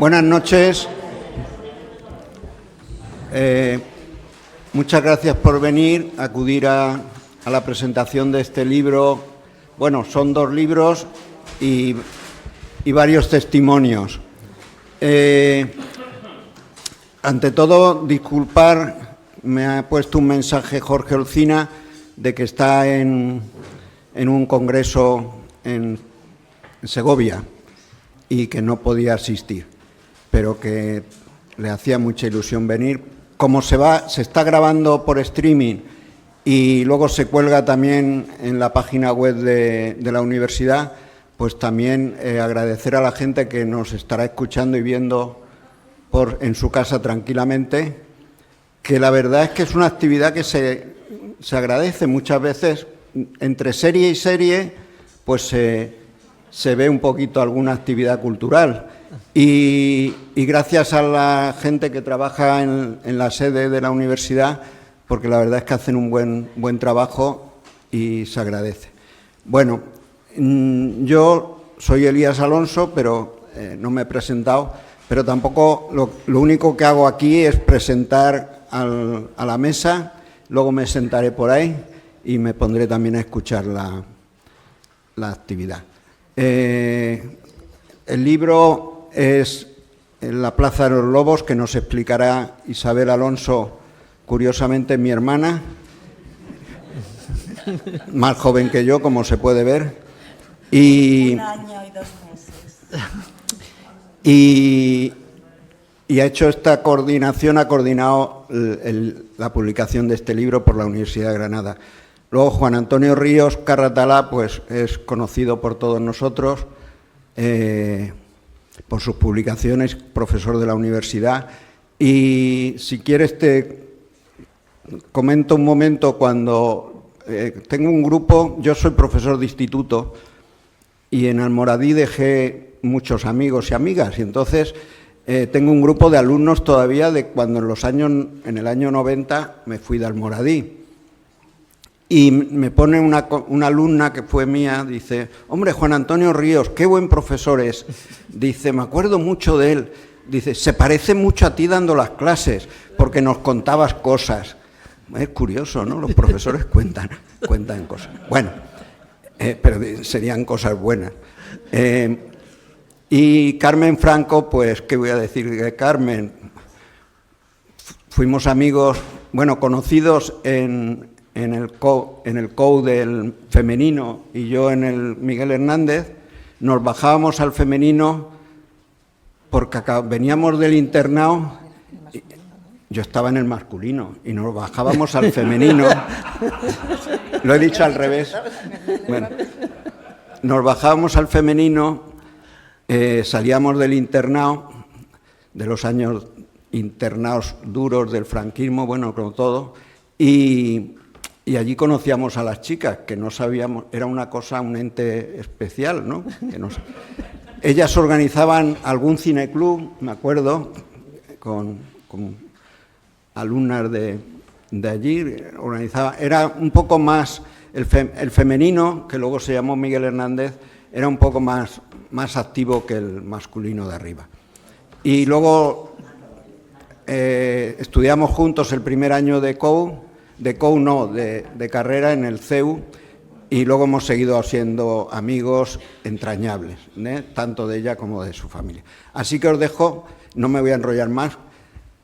Buenas noches. Muchas gracias por venir, acudir a la presentación de este libro. Bueno, son 2 libros y varios testimonios. Ante todo, disculpar, me ha puesto un mensaje Jorge Olcina de que está en un congreso en Segovia y que no podía asistir, pero que le hacía mucha ilusión venir. Como se está grabando por streaming y luego se cuelga también en la página web de la universidad, pues también agradecer a la gente que nos estará escuchando y viendo en su casa tranquilamente, que la verdad es que es una actividad que se agradece muchas veces. Entre serie y serie, pues se ve un poquito alguna actividad cultural. Y gracias a la gente que trabaja en la sede de la universidad, porque la verdad es que hacen un buen trabajo y se agradece. Bueno, yo soy Elías Alonso, pero no me he presentado, pero tampoco lo único que hago aquí es presentar a la mesa, luego me sentaré por ahí y me pondré también a escuchar la actividad. El libro es en la Plaza de los Lobos, que nos explicará Isabel Alonso, curiosamente mi hermana, más joven que yo, como se puede ver. Un año y 2 meses. Y ha hecho esta coordinación, ha coordinado la publicación de este libro por la Universidad de Granada. Luego Juan Antonio Ríos Carratalá, pues es conocido por todos nosotros, por sus publicaciones, profesor de la universidad. Y si quieres te comento un momento cuando tengo un grupo, yo soy profesor de instituto y en Almoradí dejé muchos amigos y amigas, y entonces tengo un grupo de alumnos todavía de cuando en el año 90 me fui de Almoradí. Y me pone una alumna que fue mía, dice: hombre, Juan Antonio Ríos, qué buen profesor es. Dice, me acuerdo mucho de él. Dice, se parece mucho a ti dando las clases, porque nos contabas cosas. Es curioso, ¿no? Los profesores cuentan cosas. Bueno, pero serían cosas buenas. Y Carmen Franco, pues, ¿qué voy a decir de Carmen? Fuimos amigos, bueno, conocidos en el COU del femenino y yo en el Miguel Hernández. Nos bajábamos al femenino porque veníamos del internado, yo estaba en el masculino y nos bajábamos al femenino. Lo he dicho al revés. Bueno, nos bajábamos al femenino, salíamos del internado, de los años internados duros del franquismo, bueno, como todo, y allí conocíamos a las chicas, que no sabíamos, era una cosa, un ente especial, ¿no? Ellas organizaban algún cineclub, me acuerdo, con alumnas de allí, era un poco más, el femenino, que luego se llamó Miguel Hernández, era un poco más activo que el masculino de arriba. Y luego estudiamos juntos el primer año de carrera en el CEU, y luego hemos seguido siendo amigos entrañables, tanto de ella como de su familia. Así que os dejo, no me voy a enrollar más,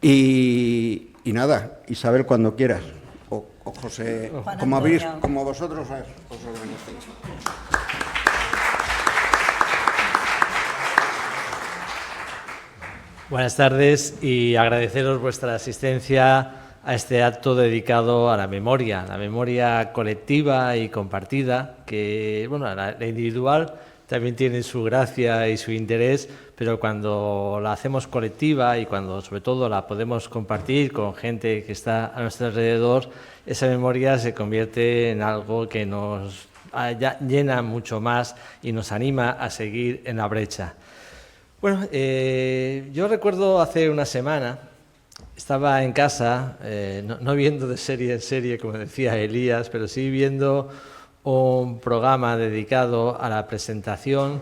y nada, Isabel, cuando quieras, o José, como vosotros os organizáis. Buenas tardes y agradeceros vuestra asistencia a este acto dedicado a la memoria colectiva y compartida, que, bueno, la individual también tiene su gracia y su interés, pero cuando la hacemos colectiva y cuando sobre todo la podemos compartir con gente que está a nuestro alrededor, esa memoria se convierte en algo que nos llena mucho más y nos anima a seguir en la brecha. Bueno, yo recuerdo hace una semana, estaba en casa, no viendo de serie en serie, como decía Elías, pero sí viendo un programa dedicado a la presentación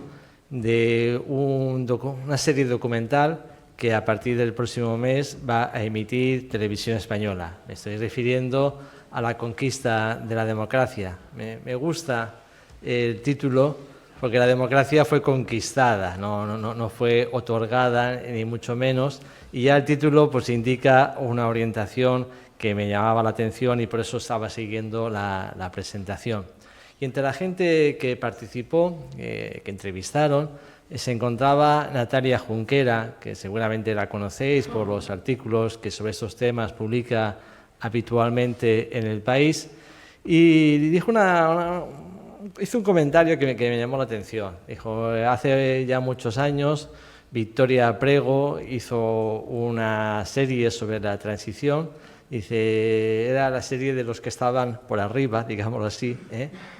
de una serie documental que a partir del próximo mes va a emitir Televisión Española. Me estoy refiriendo a la conquista de la democracia. Me gusta el título porque la democracia fue conquistada, no fue otorgada ni mucho menos, y ya el título pues indica una orientación que me llamaba la atención y por eso estaba siguiendo la presentación. Y entre la gente que participó, que entrevistaron, se encontraba Natalia Junquera, que seguramente la conocéis por los artículos que sobre estos temas publica habitualmente en El País, y dijo hizo un comentario que me llamó la atención. Dijo, hace ya muchos años Victoria Prego hizo una serie sobre la transición. Dice, era la serie de los que estaban por arriba, digámoslo así,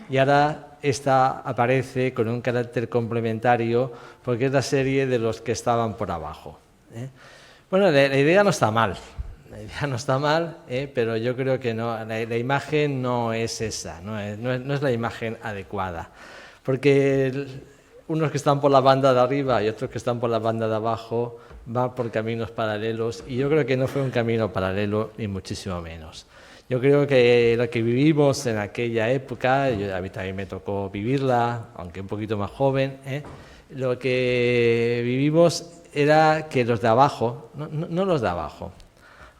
y ahora esta aparece con un carácter complementario porque es la serie de los que estaban por abajo. Bueno, la idea no está mal, pero yo creo que no, la imagen no es esa, no es la imagen adecuada, porque unos que están por la banda de arriba y otros que están por la banda de abajo van por caminos paralelos, y yo creo que no fue un camino paralelo ni muchísimo menos. Yo creo que lo que vivimos en aquella época, a mí también me tocó vivirla, aunque un poquito más joven, lo que vivimos era que los de abajo, no los de abajo,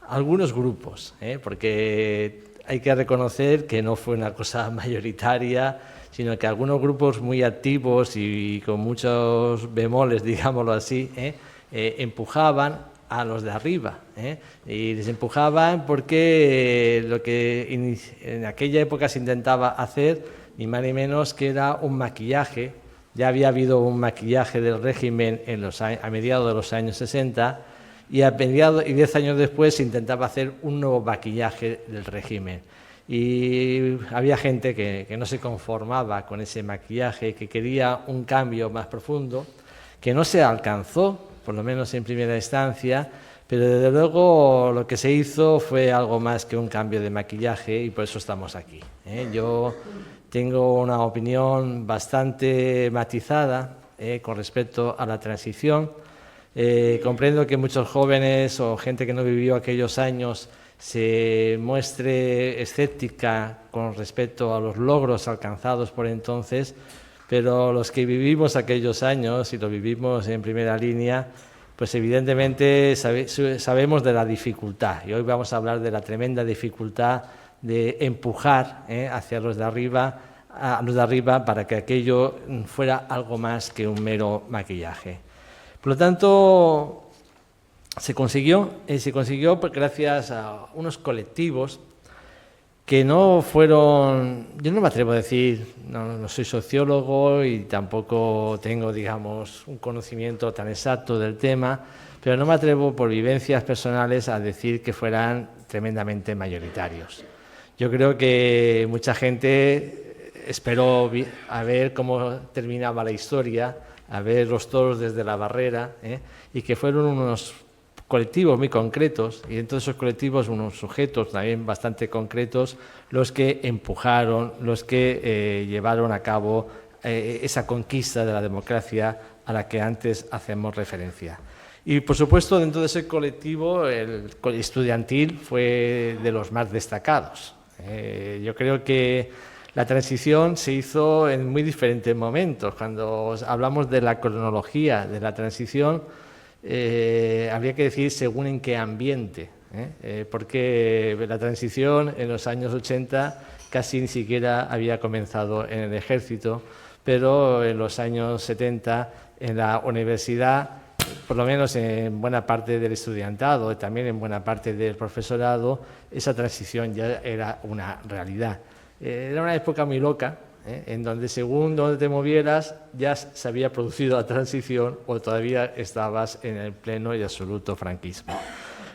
algunos grupos, porque hay que reconocer que no fue una cosa mayoritaria, sino que algunos grupos muy activos y con muchos bemoles, digámoslo así, empujaban a los de arriba, y les empujaban porque lo que en aquella época se intentaba hacer, ni más ni menos que era un maquillaje. Ya había habido un maquillaje del régimen a mediados de los años 60, y 10 años después se intentaba hacer un nuevo maquillaje del régimen. Y había gente que no se conformaba con ese maquillaje, que quería un cambio más profundo, que no se alcanzó, por lo menos en primera instancia, pero desde luego lo que se hizo fue algo más que un cambio de maquillaje, y por eso estamos aquí. Yo tengo una opinión bastante matizada con respecto a la transición. Comprendo que muchos jóvenes o gente que no vivió aquellos años se muestre escéptica con respecto a los logros alcanzados por entonces, pero los que vivimos aquellos años y lo vivimos en primera línea, pues evidentemente sabemos de la dificultad, y hoy vamos a hablar de la tremenda dificultad de empujar hacia los de arriba, a los de arriba, para que aquello fuera algo más que un mero maquillaje. Por lo tanto, se consiguió gracias a unos colectivos que no fueron, yo no me atrevo a decir, no soy sociólogo y tampoco tengo, digamos, un conocimiento tan exacto del tema, pero no me atrevo por vivencias personales a decir que fueran tremendamente mayoritarios. Yo creo que mucha gente esperó a ver cómo terminaba la historia, a ver los toros desde la barrera, y que fueron unos colectivos muy concretos, y dentro de esos colectivos unos sujetos también bastante concretos, los que empujaron, los que llevaron a cabo esa conquista de la democracia a la que antes hacemos referencia. Y por supuesto, dentro de ese colectivo, el estudiantil fue de los más destacados. Yo creo que la transición se hizo en muy diferentes momentos. Cuando hablamos de la cronología de la transición, habría que decir según en qué ambiente, porque la transición en los años 80 casi ni siquiera había comenzado en el ejército, pero en los años 70 en la universidad, por lo menos en buena parte del estudiantado y también en buena parte del profesorado, esa transición ya era una realidad. Era una época muy loca, en donde según donde te movieras ya se había producido la transición o todavía estabas en el pleno y absoluto franquismo.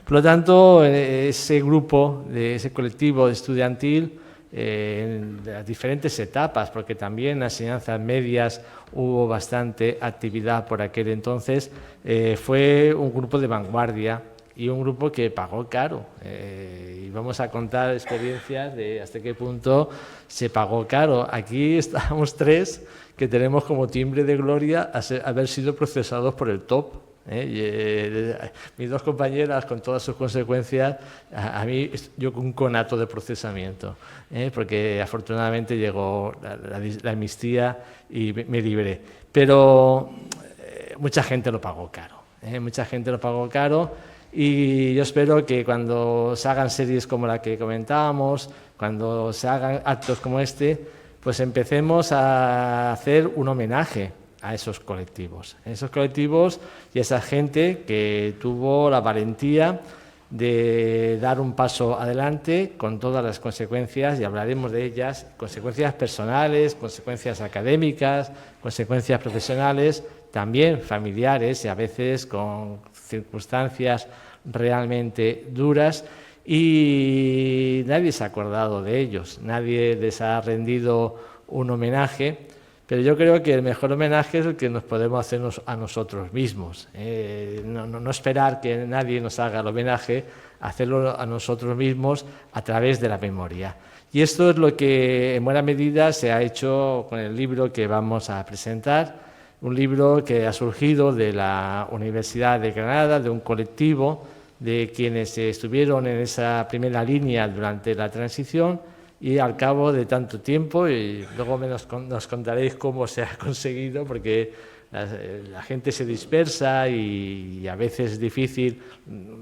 Por lo tanto, ese grupo, ese colectivo estudiantil, en las diferentes etapas, porque también en las enseñanzas medias hubo bastante actividad por aquel entonces, fue un grupo de vanguardia y un grupo que pagó caro. Y vamos a contar experiencias de hasta qué punto se pagó caro. Aquí estamos 3 que tenemos como timbre de gloria haber sido procesados por el top. Mis 2 compañeras, con todas sus consecuencias, a mí yo con un conato de procesamiento, porque afortunadamente llegó la amnistía y me libré. Pero mucha gente lo pagó caro, mucha gente lo pagó caro, y yo espero que cuando se hagan series como la que comentábamos, cuando se hagan actos como este, pues empecemos a hacer un homenaje a esos colectivos y a esa gente que tuvo la valentía de dar un paso adelante con todas las consecuencias, y hablaremos de ellas, consecuencias personales, consecuencias académicas, consecuencias profesionales, también familiares y a veces con circunstancias realmente duras, y nadie se ha acordado de ellos, nadie les ha rendido un homenaje. Pero yo creo que el mejor homenaje es el que nos podemos hacer a nosotros mismos. No esperar que nadie nos haga el homenaje, hacerlo a nosotros mismos a través de la memoria. Y esto es lo que en buena medida se ha hecho con el libro que vamos a presentar, un libro que ha surgido de la Universidad de Granada, de un colectivo de quienes estuvieron en esa primera línea durante la transición. Y al cabo de tanto tiempo, y luego nos contaréis cómo se ha conseguido, porque la gente se dispersa y a veces es difícil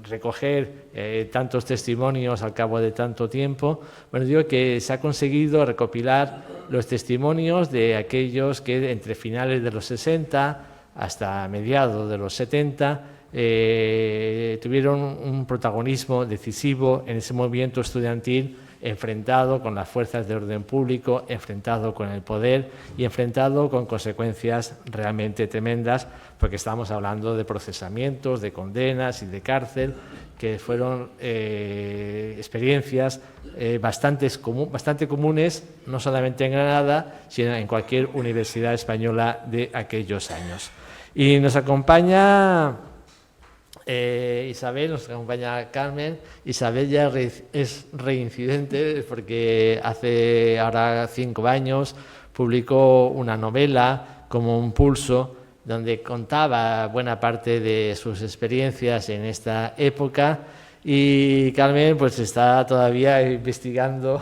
recoger tantos testimonios al cabo de tanto tiempo. Bueno, digo que se ha conseguido recopilar los testimonios de aquellos que entre finales de los 60 hasta mediados de los 70 tuvieron un protagonismo decisivo en ese movimiento estudiantil, enfrentado con las fuerzas de orden público, enfrentado con el poder y enfrentado con consecuencias realmente tremendas, porque estamos hablando de procesamientos, de condenas y de cárcel, que fueron experiencias bastante comunes, no solamente en Granada, sino en cualquier universidad española de aquellos años. Y nos acompaña Isabel, nos acompaña Carmen. Isabel ya es reincidente porque hace ahora 5 años publicó una novela como un pulso donde contaba buena parte de sus experiencias en esta época, y Carmen pues está todavía investigando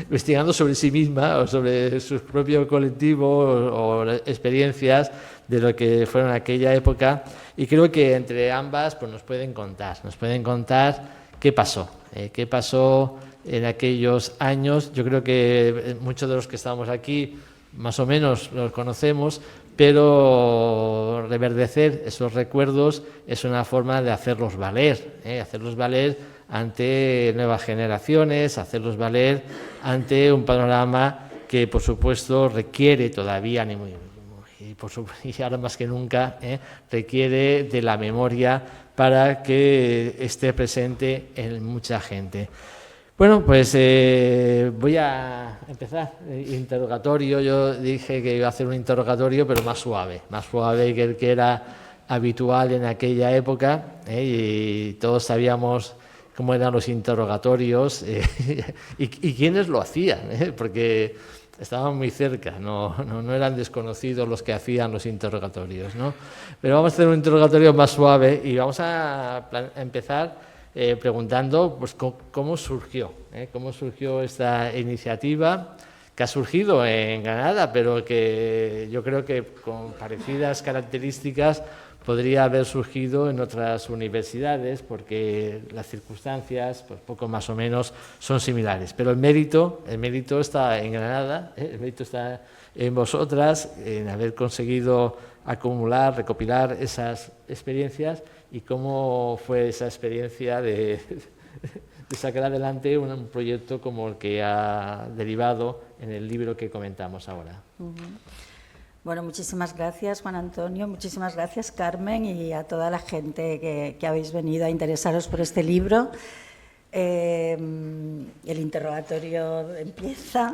investigando sobre sí misma o sobre su propio colectivo o experiencias de lo que fueron aquella época, y creo que entre ambas pues nos pueden contar qué pasó en aquellos años. Yo creo que muchos de los que estamos aquí más o menos los conocemos, pero reverdecer esos recuerdos es una forma de hacerlos valer ante nuevas generaciones, hacerlos valer ante un panorama que por supuesto requiere todavía y ahora más que nunca requiere de la memoria para que esté presente en mucha gente. Bueno, pues voy a empezar. Interrogatorio. Yo dije que iba a hacer un interrogatorio, pero más suave que el que era habitual en aquella época, y todos sabíamos cómo eran los interrogatorios y quiénes lo hacían, porque estaban muy cerca, no eran desconocidos los que hacían los interrogatorios, ¿no? Pero vamos a hacer un interrogatorio más suave y vamos a empezar preguntando pues, cómo surgió esta iniciativa, que ha surgido en Granada, pero que yo creo que con parecidas características podría haber surgido en otras universidades, porque las circunstancias, pues poco más o menos, son similares. Pero el mérito está en Granada, el mérito está en vosotras, en haber conseguido acumular, recopilar esas experiencias, y cómo fue esa experiencia de sacar adelante un proyecto como el que ha derivado en el libro que comentamos ahora. Bueno, muchísimas gracias, Juan Antonio, muchísimas gracias, Carmen, y a toda la gente que habéis venido a interesaros por este libro. El interrogatorio empieza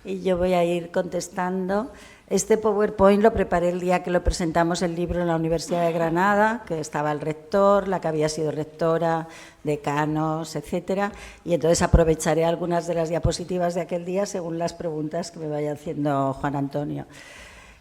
y yo voy a ir contestando. Este PowerPoint lo preparé el día que lo presentamos el libro en la Universidad de Granada, que estaba el rector, la que había sido rectora, decanos, etcétera, y entonces aprovecharé algunas de las diapositivas de aquel día según las preguntas que me vaya haciendo Juan Antonio.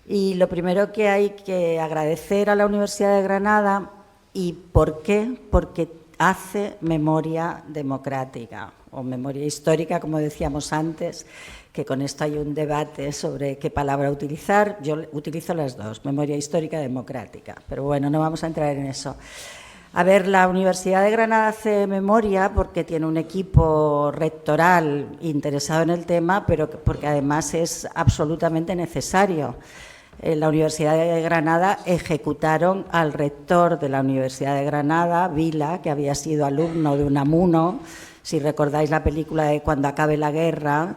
Y lo primero que hay que agradecer a la Universidad de Granada, ¿y por qué? Porque hace memoria democrática o memoria histórica, como decíamos antes, que con esto hay un debate sobre qué palabra utilizar. Yo utilizo las dos, memoria histórica democrática, pero bueno, no vamos a entrar en eso. A ver, la Universidad de Granada hace memoria porque tiene un equipo rectoral interesado en el tema, pero porque además es absolutamente necesario. En la Universidad de Granada ejecutaron al rector de la Universidad de Granada, Vila, que había sido alumno de Unamuno. Si recordáis la película de Cuando acabe la guerra,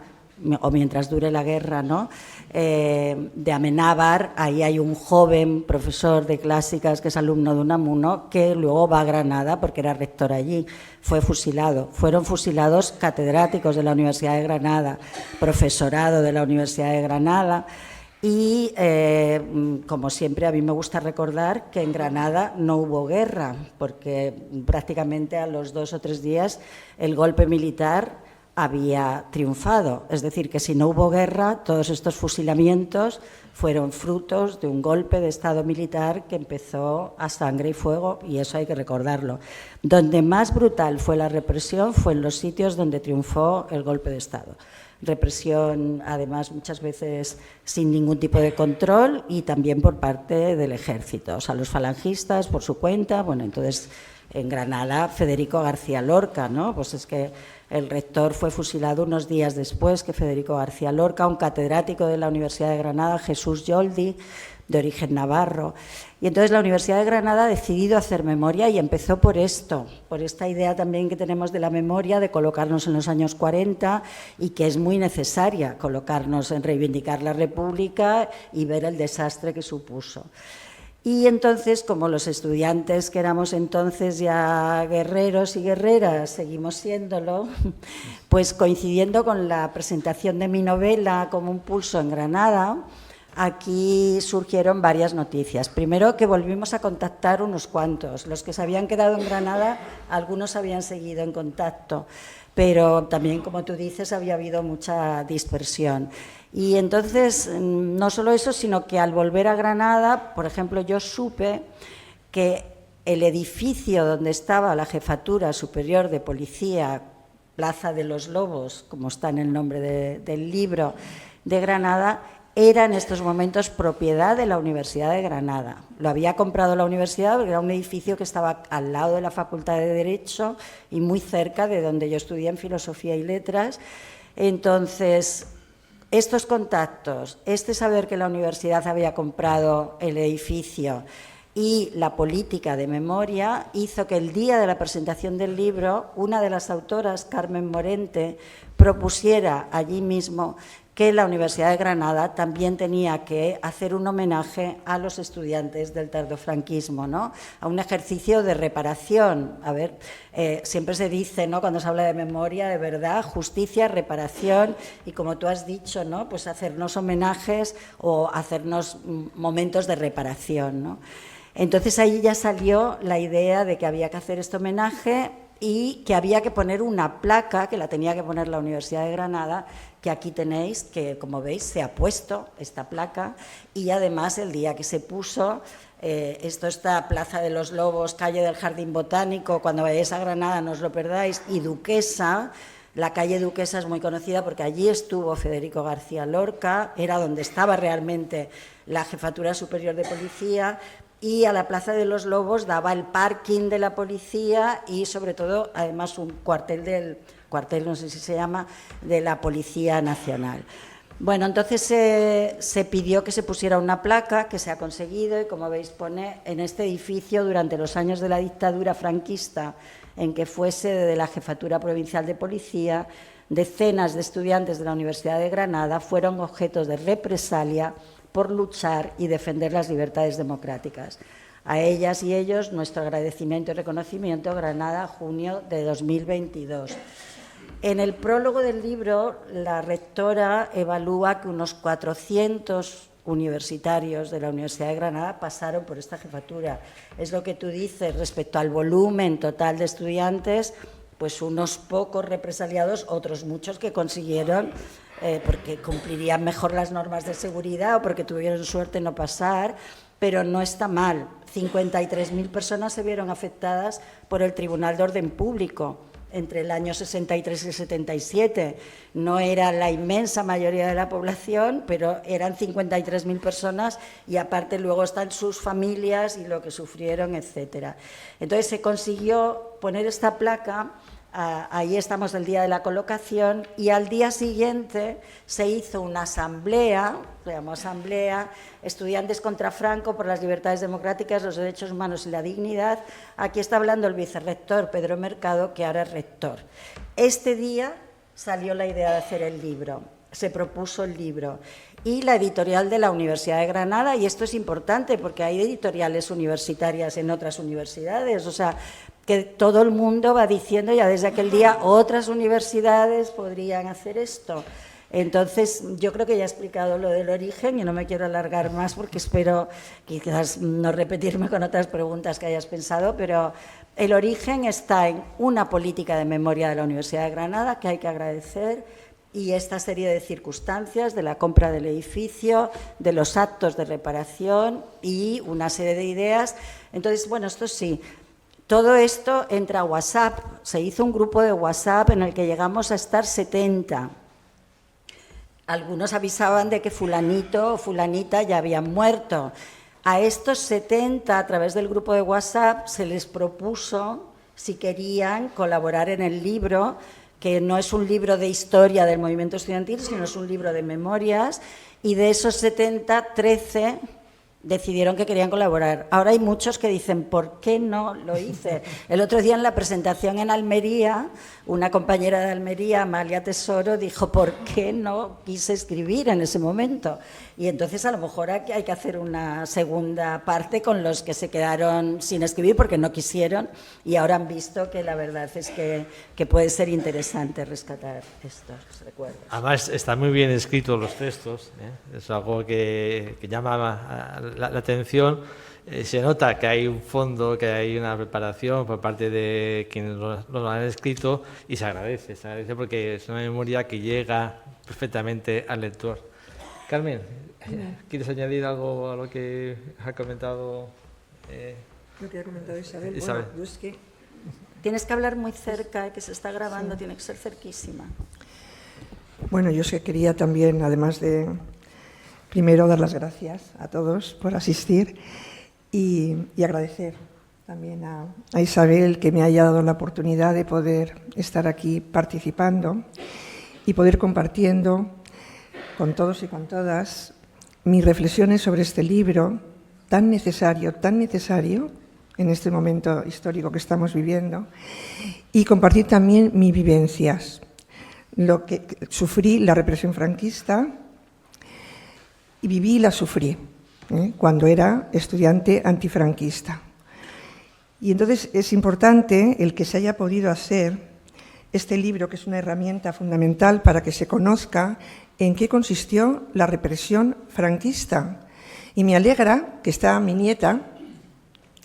o mientras dure la guerra, ¿no? De Amenábar, ahí hay un joven profesor de clásicas que es alumno de Unamuno, que luego va a Granada porque era rector allí. Fue fusilado. Fueron fusilados catedráticos de la Universidad de Granada, profesorado de la Universidad de Granada. Y, como siempre, a mí me gusta recordar que en Granada no hubo guerra, porque prácticamente a los 2 o 3 días el golpe militar había triunfado. Es decir, que si no hubo guerra, todos estos fusilamientos fueron frutos de un golpe de Estado militar que empezó a sangre y fuego, y eso hay que recordarlo. Donde más brutal fue la represión fue en los sitios donde triunfó el golpe de Estado. Represión, además, muchas veces sin ningún tipo de control y también por parte del ejército, o sea, los falangistas por su cuenta. Bueno, entonces, en Granada, Federico García Lorca, ¿no? Pues es que el rector fue fusilado unos días después que Federico García Lorca, un catedrático de la Universidad de Granada, Jesús Yoldi, de origen navarro. Y entonces la Universidad de Granada ha decidido hacer memoria y empezó por esto, por esta idea también que tenemos de la memoria, de colocarnos en los años 40 y que es muy necesaria colocarnos en reivindicar la República y ver el desastre que supuso. Y entonces, como los estudiantes que éramos entonces ya guerreros y guerreras, seguimos siéndolo, pues coincidiendo con la presentación de mi novela Como un pulso en Granada, aquí surgieron varias noticias. Primero, que volvimos a contactar unos cuantos. Los que se habían quedado en Granada, algunos habían seguido en contacto, pero también, como tú dices, había habido mucha dispersión. Y entonces, no solo eso, sino que al volver a Granada, por ejemplo, yo supe que el edificio donde estaba la Jefatura Superior de Policía, Plaza de los Lobos, como está en el nombre del libro, de Granada, era en estos momentos propiedad de la Universidad de Granada. Lo había comprado la universidad porque era un edificio que estaba al lado de la Facultad de Derecho y muy cerca de donde yo estudié en Filosofía y Letras. Entonces, estos contactos, este saber que la universidad había comprado el edificio y la política de memoria hizo que el día de la presentación del libro, una de las autoras, Carmen Morente, propusiera allí mismo que la Universidad de Granada también tenía que hacer un homenaje a los estudiantes del tardofranquismo, ¿no? A un ejercicio de reparación. A ver, siempre se dice, ¿no?, cuando se habla de memoria, de verdad, justicia, reparación, y como tú has dicho, ¿no?, pues hacernos homenajes o hacernos momentos de reparación, ¿no? Entonces ahí ya salió la idea de que había que hacer este homenaje y que había que poner una placa, que la tenía que poner la Universidad de Granada, que aquí tenéis, que como veis se ha puesto esta placa, y además el día que se puso, esto está Plaza de los Lobos, calle del Jardín Botánico, cuando vayáis a Granada no os lo perdáis, y Duquesa. La calle Duquesa es muy conocida porque allí estuvo Federico García Lorca, era donde estaba realmente la Jefatura Superior de Policía, y a la Plaza de los Lobos daba el parking de la policía y sobre todo además un cuartel no sé si se llama, de la Policía Nacional. Bueno, entonces se pidió que se pusiera una placa, que se ha conseguido, y como veis pone en este edificio durante los años de la dictadura franquista, en que fue sede de la Jefatura Provincial de Policía, decenas de estudiantes de la Universidad de Granada fueron objetos de represalia por luchar y defender las libertades democráticas. A ellas y ellos, nuestro agradecimiento y reconocimiento, Granada, junio de 2022. En el prólogo del libro, la rectora evalúa que unos 400 universitarios de la Universidad de Granada pasaron por esta jefatura. Es lo que tú dices respecto al volumen total de estudiantes, pues unos pocos represaliados, otros muchos que consiguieron, porque cumplirían mejor las normas de seguridad o porque tuvieron suerte no pasar, pero no está mal. 53.000 personas se vieron afectadas por el Tribunal de Orden Público entre el año 63 y 77. No era la inmensa mayoría de la población, pero eran 53.000 personas y aparte luego están sus familias y lo que sufrieron, etcétera. Entonces se consiguió poner esta placa. Ahí estamos el día de la colocación y al día siguiente se hizo una asamblea, se llamó Asamblea Estudiantes contra Franco por las Libertades Democráticas, los Derechos Humanos y la Dignidad. Aquí está hablando el vicerrector Pedro Mercado, que ahora es rector. Este día salió la idea de hacer el libro, se propuso el libro y la editorial de la Universidad de Granada, y esto es importante porque hay editoriales universitarias en otras universidades, o sea, que todo el mundo va diciendo ya desde aquel día otras universidades podrían hacer esto. Entonces, yo creo que ya he explicado lo del origen y no me quiero alargar más porque espero quizás no repetirme con otras preguntas que hayas pensado, pero el origen está en una política de memoria de la Universidad de Granada que hay que agradecer y esta serie de circunstancias de la compra del edificio, de los actos de reparación y una serie de ideas. Entonces, bueno, esto sí. Todo esto entra a WhatsApp. Se hizo un grupo de WhatsApp en el que llegamos a estar 70. Algunos avisaban de que fulanito o fulanita ya habían muerto. A estos 70, a través del grupo de WhatsApp, se les propuso si querían colaborar en el libro, que no es un libro de historia del movimiento estudiantil, sino es un libro de memorias, y de esos 70, 13... decidieron que querían colaborar. Ahora hay muchos que dicen, ¿por qué no lo hice? El otro día en la presentación en Almería, una compañera de Almería, Amalia Tesoro, dijo, ¿por qué no quise escribir en ese momento? Y entonces a lo mejor hay que hacer una segunda parte con los que se quedaron sin escribir porque no quisieron y ahora han visto que la verdad es que puede ser interesante rescatar estos recuerdos. Además, están muy bien escritos los textos, ¿eh? Es algo que llama la atención. Se nota que hay un fondo, que hay una preparación por parte de quienes lo han escrito y se agradece porque es una memoria que llega perfectamente al lector. Carmen, ¿quieres añadir algo a lo que ha comentado? Lo que ha comentado Isabel. Isabel. Bueno, yo es que... Tienes que hablar muy cerca, que se está grabando, sí. Tiene que ser cerquísima. Bueno, yo es que quería también, además de primero dar las gracias a todos por asistir y agradecer también a Isabel que me haya dado la oportunidad de poder estar aquí participando y poder compartiendo con todos y con todas mis reflexiones sobre este libro tan necesario en este momento histórico que estamos viviendo y compartir también mis vivencias. Lo que sufrí la represión franquista y viví y la sufrí cuando era estudiante antifranquista. Y entonces es importante el que se haya podido hacer este libro, que es una herramienta fundamental para que se conozca en qué consistió la represión franquista. Y me alegra que está mi nieta,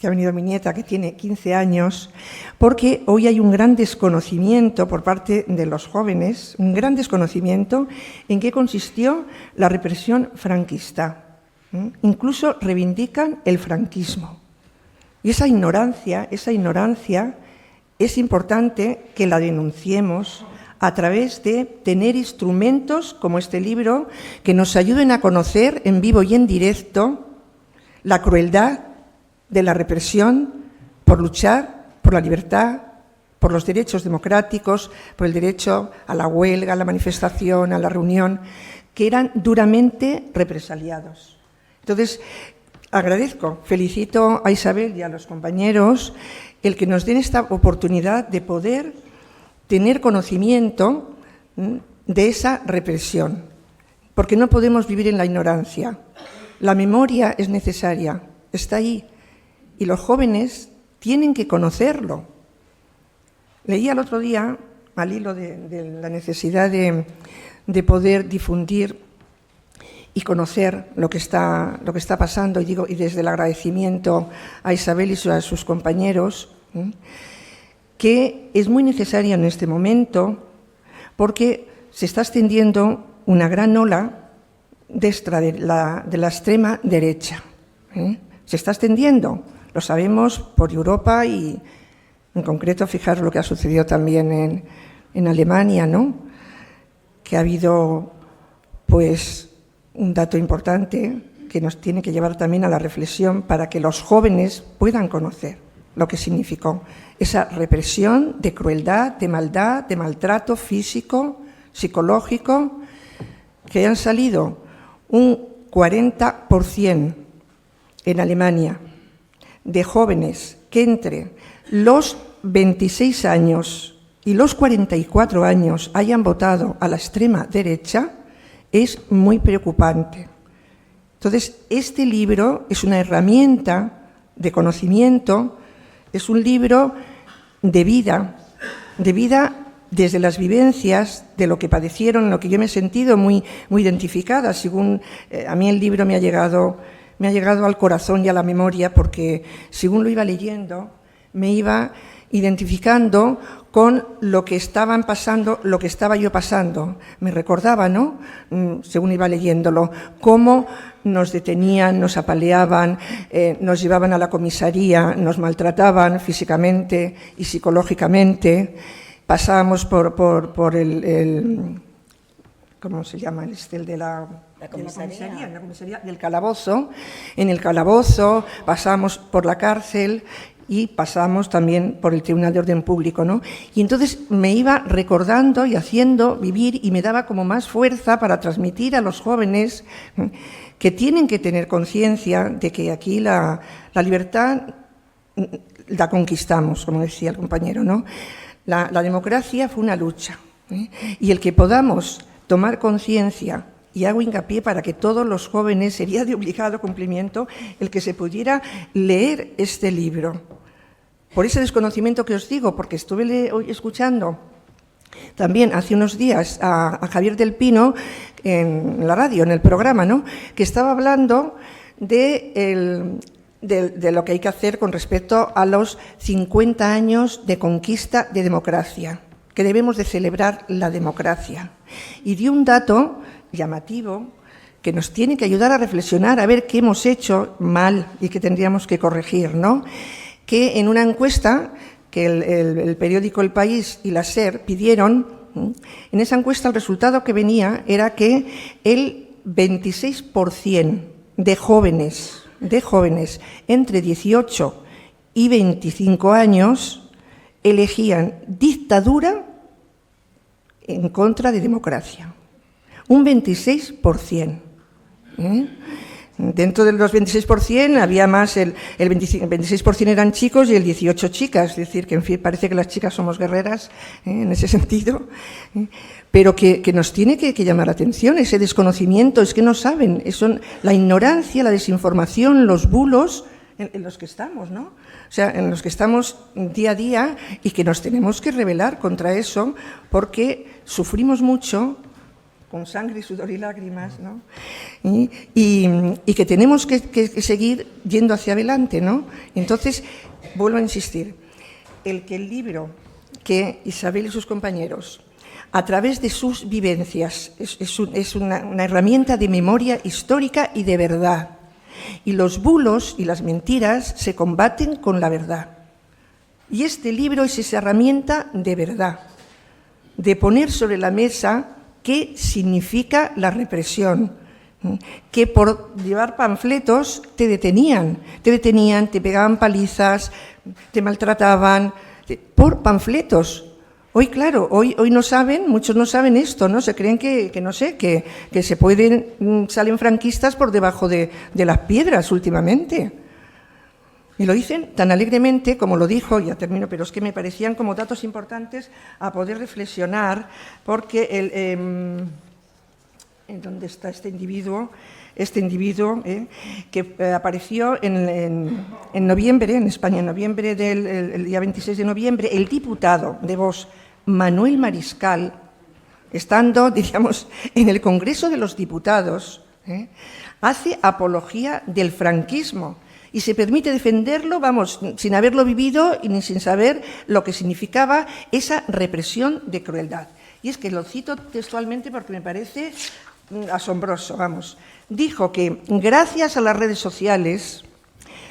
que ha venido mi nieta, que tiene 15 años, porque hoy hay un gran desconocimiento por parte de los jóvenes, un gran desconocimiento en qué consistió la represión franquista. Incluso reivindican el franquismo. Y esa ignorancia es importante que la denunciemos a través de tener instrumentos como este libro que nos ayuden a conocer en vivo y en directo la crueldad de la represión por luchar por la libertad, por los derechos democráticos, por el derecho a la huelga, a la manifestación, a la reunión, que eran duramente represaliados. Entonces, felicito a Isabel y a los compañeros el que nos den esta oportunidad de poder tener conocimiento de esa represión, porque no podemos vivir en la ignorancia. La memoria es necesaria, está ahí, y los jóvenes tienen que conocerlo. Leía el otro día, al hilo de la necesidad de poder difundir y conocer lo que está pasando, y desde el agradecimiento a Isabel y a sus compañeros, que es muy necesario en este momento porque se está extendiendo una gran ola de la extrema derecha. Se está extendiendo, lo sabemos por Europa y en concreto, fijaros lo que ha sucedido también en Alemania, ¿no? Que ha habido, pues, un dato importante que nos tiene que llevar también a la reflexión para que los jóvenes puedan conocer lo que significó esa represión de crueldad, de maldad, de maltrato físico, psicológico, que han salido un 40% en Alemania de jóvenes que entre los 26 años y los 44 años hayan votado a la extrema derecha, es muy preocupante. Entonces, este libro es una herramienta de conocimiento, es un libro de vida desde las vivencias de lo que padecieron, en lo que yo me he sentido muy identificada. Según a mí el libro me ha llegado al corazón y a la memoria, porque según lo iba leyendo, me iba identificando con lo que estaban pasando, lo que estaba yo pasando. Me recordaba, ¿no?, según iba leyéndolo, cómo nos detenían, nos apaleaban, nos llevaban a la comisaría, nos maltrataban físicamente y psicológicamente. Pasábamos por el ¿cómo se llama? El de la comisaría del calabozo. En el calabozo pasábamos por la cárcel y pasamos también por el Tribunal de Orden Público, ¿no? Y entonces me iba recordando y haciendo vivir, y me daba como más fuerza para transmitir a los jóvenes que tienen que tener conciencia de que aquí la libertad la conquistamos, como decía el compañero, ¿no? La democracia fue una lucha, y el que podamos tomar conciencia, y hago hincapié para que todos los jóvenes, sería de obligado cumplimiento el que se pudiera leer este libro. Por ese desconocimiento que os digo, porque estuve hoy escuchando también hace unos días a Javier del Pino en la radio, en el programa, ¿no?, que estaba hablando de lo que hay que hacer con respecto a los 50 años de conquista de democracia, que debemos de celebrar la democracia. Y dio un dato llamativo que nos tiene que ayudar a reflexionar, a ver qué hemos hecho mal y qué tendríamos que corregir, ¿no? Que en una encuesta que el periódico El País y la SER pidieron, en esa encuesta el resultado que venía era que el 26% de jóvenes entre 18 y 25 años elegían dictadura en contra de democracia. Un 26%. Dentro de los 26% había más, el 26% eran chicos y el 18% chicas, es decir, que en fin, parece que las chicas somos guerreras en ese sentido, pero que nos tiene que llamar la atención ese desconocimiento, es que no saben, son la ignorancia, la desinformación, los bulos en los que estamos, ¿no? O sea, en los que estamos día a día, y que nos tenemos que rebelar contra eso porque sufrimos mucho, con sangre, sudor y lágrimas, ¿no? Y que tenemos que seguir yendo hacia adelante, ¿no? Entonces, vuelvo a insistir, el libro que Isabel y sus compañeros, a través de sus vivencias, es una herramienta de memoria histórica y de verdad. Y los bulos y las mentiras se combaten con la verdad. Y este libro es esa herramienta de verdad, de poner sobre la mesa qué significa la represión, que por llevar panfletos te detenían, te pegaban palizas, te maltrataban, por panfletos. Hoy, claro, hoy no saben, muchos no saben esto, ¿no? Se creen que no sé, que se salen franquistas por debajo de las piedras últimamente. Y lo dicen tan alegremente como lo dijo, ya termino, pero es que me parecían como datos importantes a poder reflexionar, porque en dónde está este individuo, que apareció en noviembre, en España, en noviembre el día 26 de noviembre, el diputado de Vox, Manuel Mariscal, estando, diríamos, en el Congreso de los Diputados, hace apología del franquismo y se permite defenderlo, vamos, sin haberlo vivido y ni sin saber lo que significaba esa represión de crueldad. Y es que lo cito textualmente porque me parece asombroso, vamos. Dijo que gracias a las redes sociales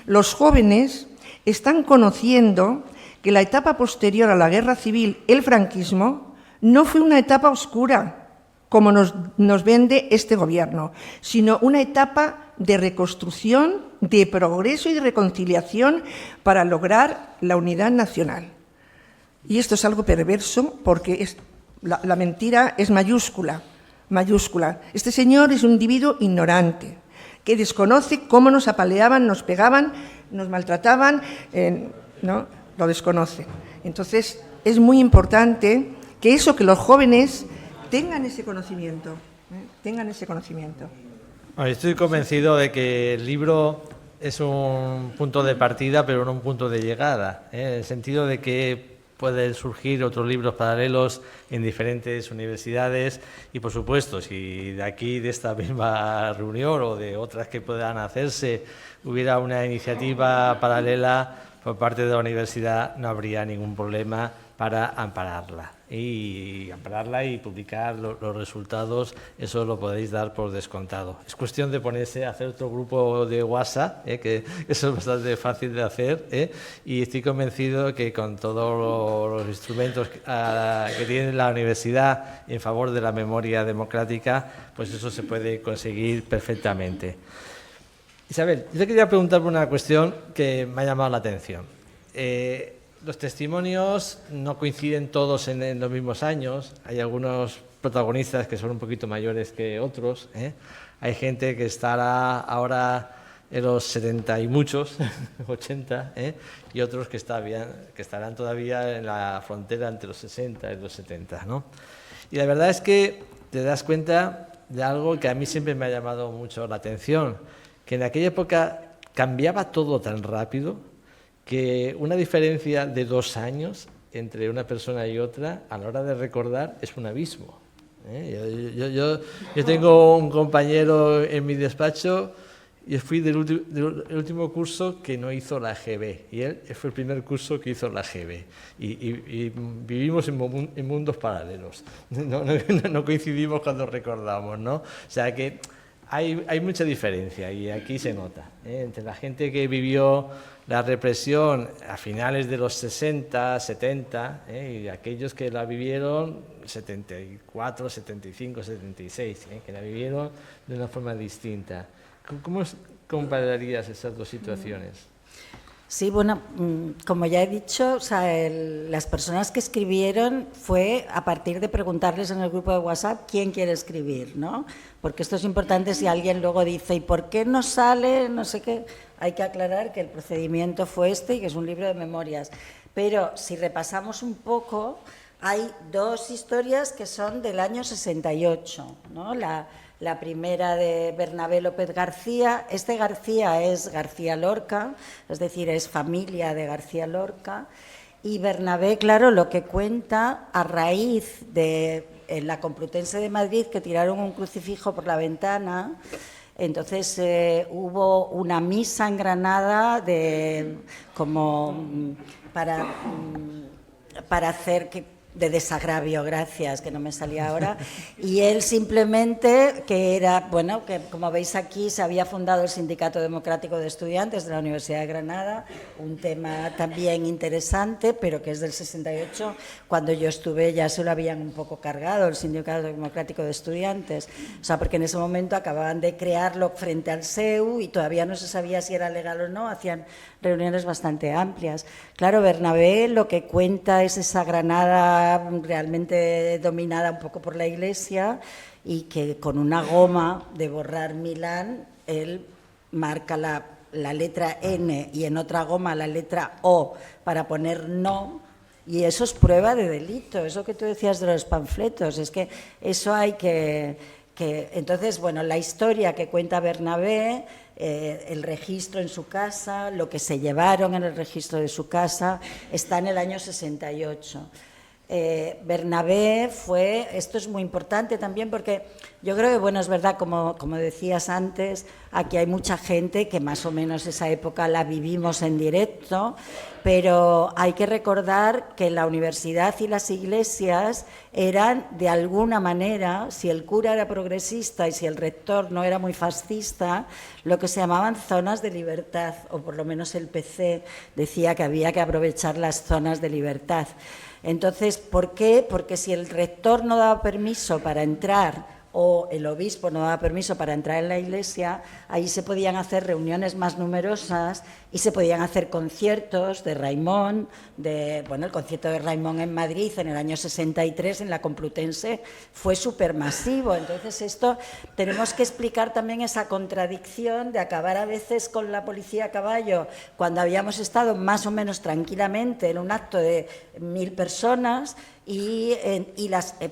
los jóvenes están conociendo que la etapa posterior a la guerra civil, el franquismo, no fue una etapa oscura, como nos vende este gobierno, sino una etapa de reconstrucción, de progreso y de reconciliación para lograr la unidad nacional. Y esto es algo perverso porque la mentira es mayúscula. Este señor es un individuo ignorante, que desconoce cómo nos apaleaban, nos pegaban, nos maltrataban, ¿no? Lo desconoce. Entonces, es muy importante que los jóvenes tengan ese conocimiento, Bueno, estoy convencido de que el libro es un punto de partida, pero no un punto de llegada, en el sentido de que pueden surgir otros libros paralelos en diferentes universidades y, por supuesto, si de aquí, de esta misma reunión o de otras que puedan hacerse, hubiera una iniciativa paralela por parte de la universidad, no habría ningún problema para ampararla y publicar los resultados. Eso lo podéis dar por descontado. Es cuestión de ponerse a hacer otro grupo de WhatsApp, que eso es bastante fácil de hacer, y estoy convencido que con todos los instrumentos que tiene la universidad en favor de la memoria democrática, pues eso se puede conseguir perfectamente. Isabel, yo te quería preguntar por una cuestión que me ha llamado la atención. Los testimonios no coinciden todos en los mismos años. Hay algunos protagonistas que son un poquito mayores que otros. Hay gente que estará ahora en los 70 y muchos, 80, y otros que estarán todavía en la frontera entre los 60 y los 70, ¿no? Y la verdad es que te das cuenta de algo que a mí siempre me ha llamado mucho la atención, que en aquella época cambiaba todo tan rápido que una diferencia de 2 años entre una persona y otra a la hora de recordar es un abismo. Yo tengo un compañero en mi despacho, yo fui del último curso que no hizo la GB y él fue el primer curso que hizo la GB y vivimos en mundos paralelos, no coincidimos cuando recordamos, ¿no? O sea que hay mucha diferencia y aquí se nota, entre la gente que vivió la represión a finales de los 60, 70, y aquellos que la vivieron 74, 75, 76, que la vivieron de una forma distinta. ¿Cómo compararías esas dos situaciones? Sí, bueno, como ya he dicho, o sea, las personas que escribieron fue a partir de preguntarles en el grupo de WhatsApp quién quiere escribir, ¿no? Porque esto es importante si alguien luego dice, ¿y por qué no sale? No sé qué. Hay que aclarar que el procedimiento fue este y que es un libro de memorias. Pero si repasamos un poco, hay 2 historias que son del año 68, ¿no? La primera de Bernabé López García. Este García es García Lorca, es decir, es familia de García Lorca. Y Bernabé, claro, lo que cuenta a raíz de en la Complutense de Madrid, que tiraron un crucifijo por la ventana. Entonces hubo una misa en Granada para hacer de desagravio, gracias, que no me salía ahora, y él simplemente, que como veis aquí, se había fundado el Sindicato Democrático de Estudiantes de la Universidad de Granada, un tema también interesante, pero que es del 68, cuando yo estuve ya se lo habían un poco cargado, el Sindicato Democrático de Estudiantes, o sea, porque en ese momento acababan de crearlo frente al SEU y todavía no se sabía si era legal o no, hacían reuniones bastante amplias. Claro, Bernabé lo que cuenta es esa Granada realmente dominada un poco por la Iglesia y que con una goma de borrar Milán, él marca la letra N y en otra goma la letra O para poner no, y eso es prueba de delito. Eso que tú decías de los panfletos, es que eso hay que Entonces, bueno, la historia que cuenta Bernabé, el registro en su casa, lo que se llevaron en el registro de su casa, está en el año 68. Bernabé esto es muy importante también porque yo creo que, bueno, es verdad, como decías antes, aquí hay mucha gente que más o menos esa época la vivimos en directo, pero hay que recordar que la universidad y las iglesias eran, de alguna manera, si el cura era progresista y si el rector no era muy fascista, lo que se llamaban zonas de libertad, o por lo menos el PC decía que había que aprovechar las zonas de libertad. Entonces, ¿por qué? Porque si el rector no daba permiso para entrar o el obispo no daba permiso para entrar en la iglesia, ahí se podían hacer reuniones más numerosas y se podían hacer conciertos de Raimón, el concierto de Raimón en Madrid en el año 63, en la Complutense, fue supermasivo. Entonces esto, tenemos que explicar también esa contradicción de acabar a veces con la policía a caballo cuando habíamos estado más o menos tranquilamente en un acto de 1000 personas y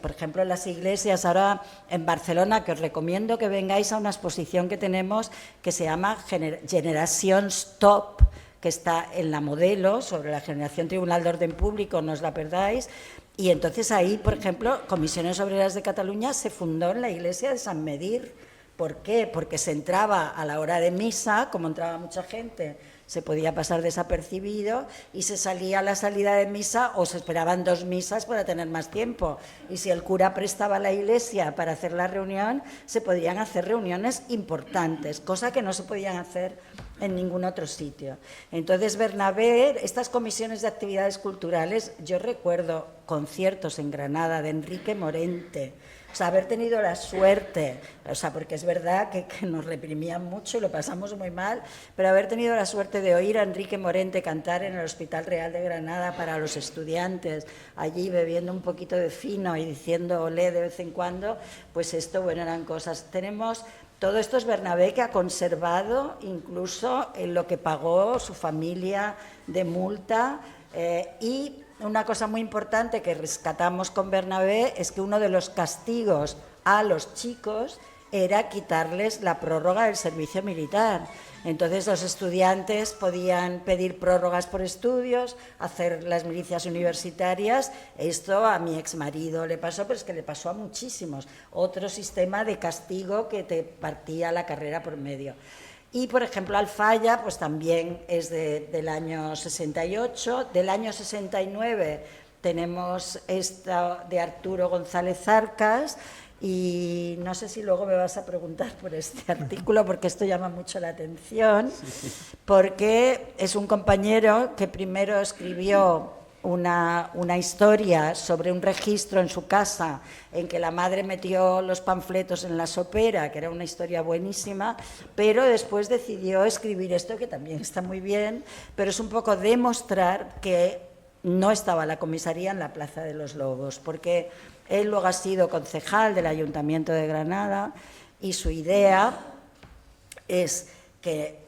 por ejemplo, en las iglesias, ahora en Barcelona, que os recomiendo que vengáis a una exposición que tenemos que se llama Generación Stop, que está en la Modelo, sobre la generación Tribunal de Orden Público, no os la perdáis. Y entonces ahí, por ejemplo, Comisiones Obreras de Cataluña se fundó en la iglesia de San Medir. ¿Por qué? Porque se entraba a la hora de misa, como entraba mucha gente, se podía pasar desapercibido y se salía a la salida de misa o se esperaban 2 misas para tener más tiempo. Y si el cura prestaba la iglesia para hacer la reunión, se podían hacer reuniones importantes, cosa que no se podían hacer en ningún otro sitio. Entonces, Bernabé, estas comisiones de actividades culturales, yo recuerdo conciertos en Granada de Enrique Morente. O sea, haber tenido la suerte, porque es verdad que nos reprimían mucho y lo pasamos muy mal, pero haber tenido la suerte de oír a Enrique Morente cantar en el Hospital Real de Granada para los estudiantes, allí bebiendo un poquito de fino y diciendo olé de vez en cuando, pues esto, bueno, eran cosas. Todo esto es Bernabé, que ha conservado incluso en lo que pagó su familia de multa, y una cosa muy importante que rescatamos con Bernabé es que uno de los castigos a los chicos era quitarles la prórroga del servicio militar. Entonces los estudiantes podían pedir prórrogas por estudios, hacer las milicias universitarias. Esto a mi exmarido le pasó, pero es que le pasó a muchísimos. Otro sistema de castigo que te partía la carrera por medio. Y, por ejemplo, Alfaya, pues también es del año 68. Del año 69 tenemos esta de Arturo González Arcas, y no sé si luego me vas a preguntar por este artículo, porque esto llama mucho la atención, porque es un compañero que primero escribió una historia sobre un registro en su casa en que la madre metió los panfletos en la sopera, que era una historia buenísima, pero después decidió escribir esto, que también está muy bien, pero es un poco demostrar que no estaba la comisaría en la Plaza de los Lobos, porque él luego ha sido concejal del Ayuntamiento de Granada y su idea es que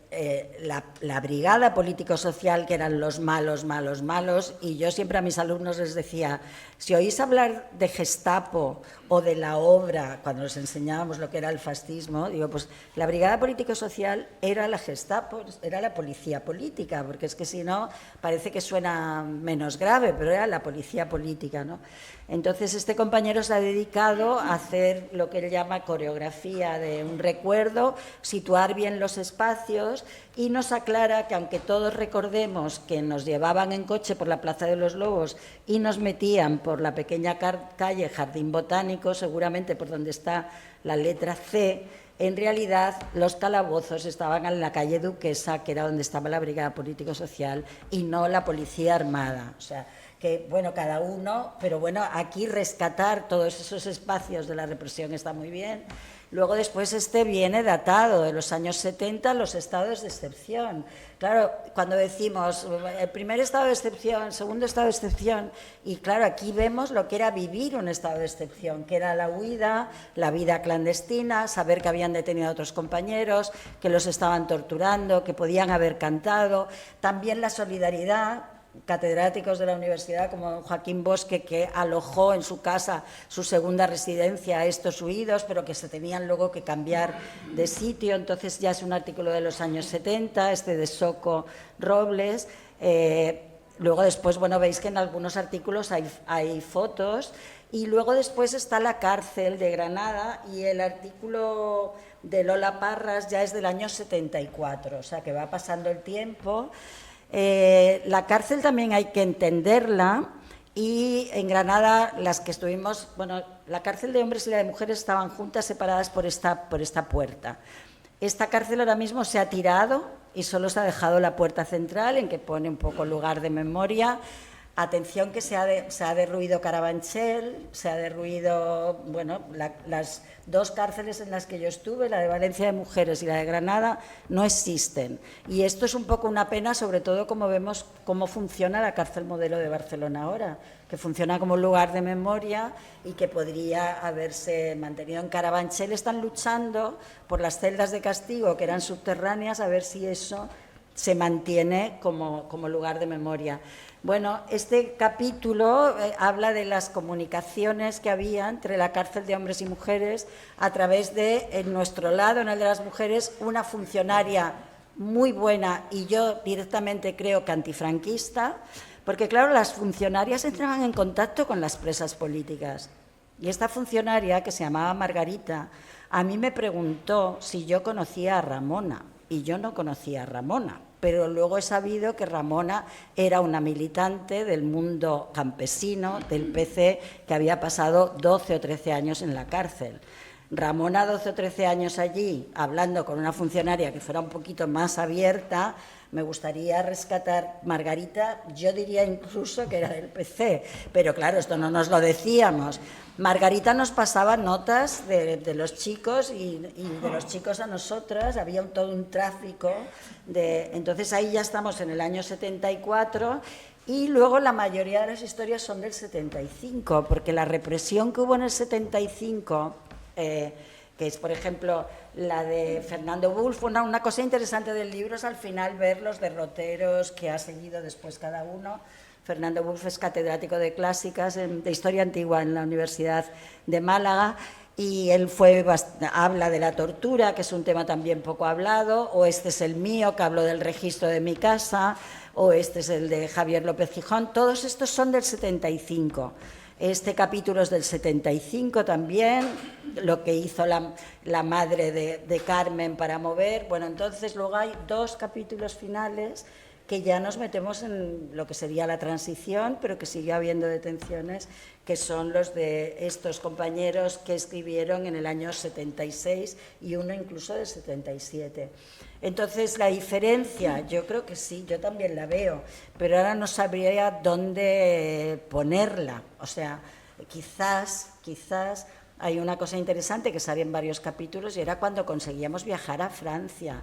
la brigada político-social, que eran los malos, malos, malos, y yo siempre a mis alumnos les decía, si oís hablar de Gestapo o de la obra, cuando les enseñábamos lo que era el fascismo, digo, pues la brigada político-social era la Gestapo, era la policía política, porque es que si no, parece que suena menos grave, pero era la policía política, ¿no? Entonces este compañero se ha dedicado a hacer lo que él llama coreografía de un recuerdo, situar bien los espacios, y nos aclara que aunque todos recordemos que nos llevaban en coche por la Plaza de los Lobos y nos metían por la pequeña calle Jardín Botánico, seguramente por donde está la letra C, en realidad los calabozos estaban en la calle Duquesa, que era donde estaba la brigada político-social, y no la policía armada. O sea, que, bueno, cada uno, pero bueno, aquí rescatar todos esos espacios de la represión está muy bien. Luego después viene datado de los años 70, los estados de excepción. Claro, cuando decimos el primer estado de excepción, el segundo estado de excepción, y claro, aquí vemos lo que era vivir un estado de excepción, que era la huida, la vida clandestina, saber que habían detenido a otros compañeros, que los estaban torturando, que podían haber cantado, también la solidaridad. catedráticos de la universidad, como Joaquín Bosque, que alojó en su casa su segunda residencia a estos huidos, pero que se tenían luego que cambiar de sitio. Entonces ya es un artículo de los años 70, este de Soco Robles. Luego después, bueno, veis que en algunos artículos hay fotos. Y luego después está la cárcel de Granada, y el artículo de Lola Parras ya es del año 74, o sea que va pasando el tiempo. La cárcel también hay que entenderla, y en Granada las que estuvimos, bueno, la cárcel de hombres y la de mujeres estaban juntas, separadas por esta puerta. Esta cárcel ahora mismo se ha tirado y solo se ha dejado la puerta central, en que pone un poco lugar de memoria. Atención que se ha derruido Carabanchel, se ha derruido, bueno, las dos cárceles en las que yo estuve, la de Valencia de Mujeres y la de Granada, no existen. Y esto es un poco una pena, sobre todo como vemos cómo funciona la cárcel modelo de Barcelona ahora, que funciona como un lugar de memoria y que podría haberse mantenido. En Carabanchel están luchando por las celdas de castigo que eran subterráneas, a ver si eso se mantiene como lugar de memoria. Bueno, este capítulo habla de las comunicaciones que había entre la cárcel de hombres y mujeres a través de, en nuestro lado, en el de las mujeres, una funcionaria muy buena, y yo directamente creo que antifranquista, porque claro, las funcionarias entraban en contacto con las presas políticas. Y esta funcionaria, que se llamaba Margarita, a mí me preguntó si yo conocía a Ramona, y yo no conocía a Ramona, pero luego he sabido que Ramona era una militante del mundo campesino, del PC, que había pasado 12 o 13 años en la cárcel. Ramona, 12 o 13 años allí, hablando con una funcionaria que fuera un poquito más abierta. Me gustaría rescatar Margarita, yo diría incluso que era del PC, pero claro, esto no nos lo decíamos. Margarita nos pasaba notas de los chicos y de los chicos a nosotras, había todo un tráfico. Entonces ahí ya estamos en el año 74, y luego la mayoría de las historias son del 75, porque la represión que hubo en el 75... que es, por ejemplo, la de Fernando Wulf. Una cosa interesante del libro es al final ver los derroteros que ha seguido después cada uno. Fernando Wulf es catedrático de clásicas, de historia antigua en la Universidad de Málaga, y él habla de la tortura, que es un tema también poco hablado, o este es el mío, que hablo del registro de mi casa, o este es el de Javier López Gijón. Todos estos son del 75. Este capítulo es del 75 también, lo que hizo la madre de Carmen para mover. Bueno, entonces luego hay dos capítulos finales que ya nos metemos en lo que sería la transición, pero que sigue habiendo detenciones, que son los de estos compañeros que escribieron en el año 76 y uno incluso del 77. Entonces, la diferencia, yo creo que sí, yo también la veo, pero ahora no sabría dónde ponerla. O sea, quizás hay una cosa interesante que sale en varios capítulos, y era cuando conseguíamos viajar a Francia.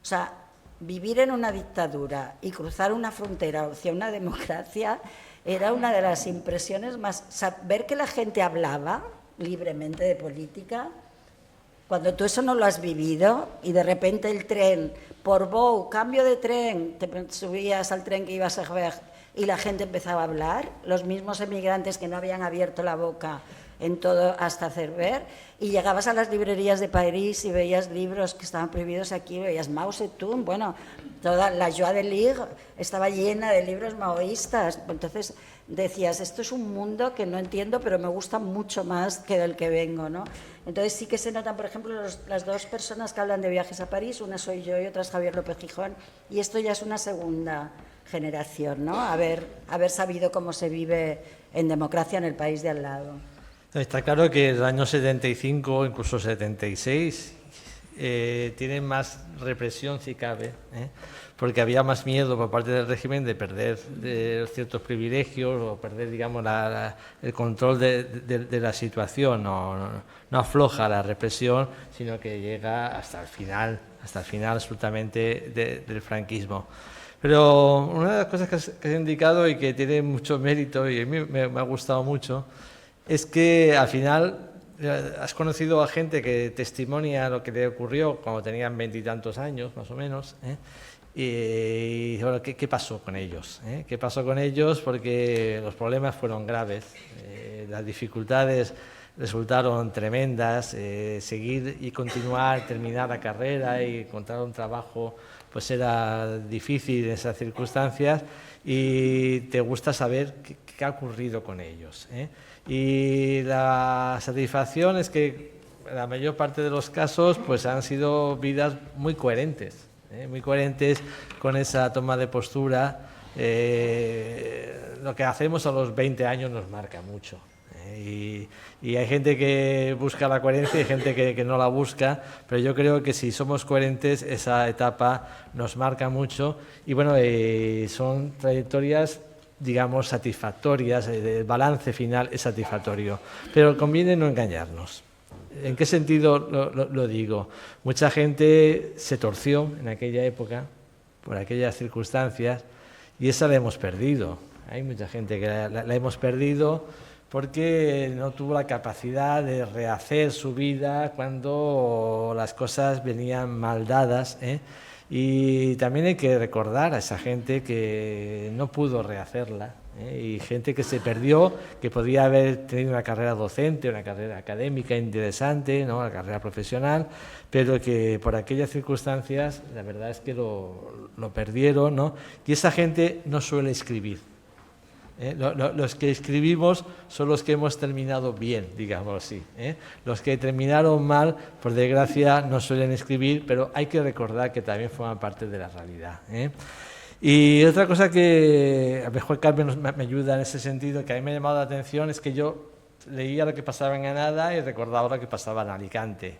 O sea, vivir en una dictadura y cruzar una frontera hacia una democracia era una de las impresiones más... O sea, ver que la gente hablaba libremente de política, cuando tú eso no lo has vivido, y de repente el tren, por Bou, cambio de tren, te subías al tren que ibas a ver y la gente empezaba a hablar, los mismos emigrantes que no habían abierto la boca en todo hasta Cerver, y llegabas a las librerías de París y veías libros que estaban prohibidos aquí, veías Mao Zedong, bueno, toda la Joie de Lire estaba llena de libros maoístas. Entonces decías, esto es un mundo que no entiendo, pero me gusta mucho más que del que vengo, ¿no? Entonces sí que se notan, por ejemplo, las dos personas que hablan de viajes a París, una soy yo y otra es Javier López Gijón, y esto ya es una segunda generación, ¿no? Haber sabido cómo se vive en democracia en el país de al lado. Está claro que el año 75, incluso 76, tienen más represión, si cabe, porque había más miedo por parte del régimen de perder ciertos privilegios o perder, digamos, el control de la situación. No afloja la represión, sino que llega hasta el final absolutamente del franquismo. Pero una de las cosas que has indicado y que tiene mucho mérito, y a mí me ha gustado mucho, es que al final has conocido a gente que testimonia lo que le ocurrió cuando tenían 20 y tantos años, más o menos, Y bueno, ¿qué pasó con ellos? ¿Qué pasó con ellos? Porque los problemas fueron graves, las dificultades resultaron tremendas, seguir y continuar, terminar la carrera y encontrar un trabajo pues era difícil en esas circunstancias, y te gusta saber qué ha ocurrido con ellos. Y la satisfacción es que en la mayor parte de los casos pues han sido vidas muy coherentes con esa toma de postura. Lo que hacemos a los 20 años nos marca mucho. Y hay gente que busca la coherencia y gente que no la busca, pero yo creo que si somos coherentes esa etapa nos marca mucho, y bueno, son trayectorias, digamos, satisfactorias, el balance final es satisfactorio, pero conviene no engañarnos. ¿En qué sentido lo digo? Mucha gente se torció en aquella época por aquellas circunstancias y esa la hemos perdido. Hay mucha gente que la hemos perdido porque no tuvo la capacidad de rehacer su vida cuando las cosas venían mal dadas, Y también hay que recordar a esa gente que no pudo rehacerla, y gente que se perdió, que podía haber tenido una carrera docente, una carrera académica interesante, ¿no?, una carrera profesional, pero que por aquellas circunstancias la verdad es que lo perdieron, ¿no? Y esa gente no suele escribir. Los que escribimos son los que hemos terminado bien, digamos así. Los que terminaron mal, por desgracia, no suelen escribir, pero hay que recordar que también forman parte de la realidad. Y otra cosa que a lo mejor Carmen me ayuda en ese sentido, que a mí me ha llamado la atención, es que yo leía lo que pasaba en Granada y recordaba lo que pasaba en Alicante.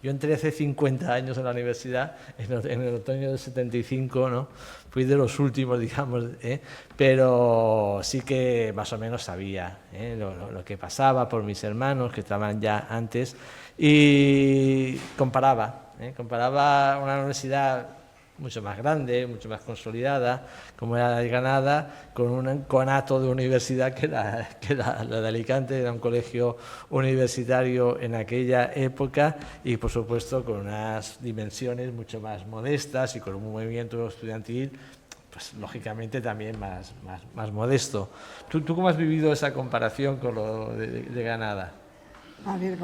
Yo entré hace 50 años en la universidad, en el otoño del 75, ¿no? Fui de los últimos, digamos, pero sí que más o menos sabía lo que pasaba por mis hermanos que estaban ya antes, y comparaba una universidad mucho más grande, mucho más consolidada, como era la de Granada, con un conato de universidad que era la de Alicante. Era un colegio universitario en aquella época y, por supuesto, con unas dimensiones mucho más modestas y con un movimiento estudiantil, pues lógicamente también más modesto. ¿Tú cómo has vivido esa comparación con lo de Granada? A ver,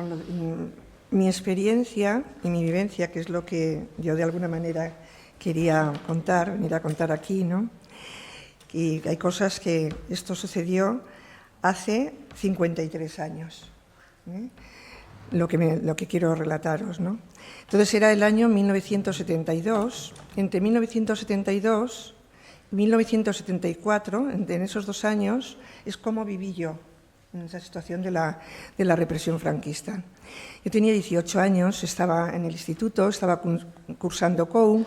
mi experiencia y mi vivencia, que es lo que yo de alguna manera quería venir a contar aquí, ¿no? Y hay cosas que esto sucedió hace 53 años, lo que quiero relataros, ¿no? Entonces era el año 1972, entre 1972 y 1974, en esos 2 años, es como viví yo en esa situación de la represión franquista. Yo tenía 18 años, estaba en el instituto, estaba cursando COU,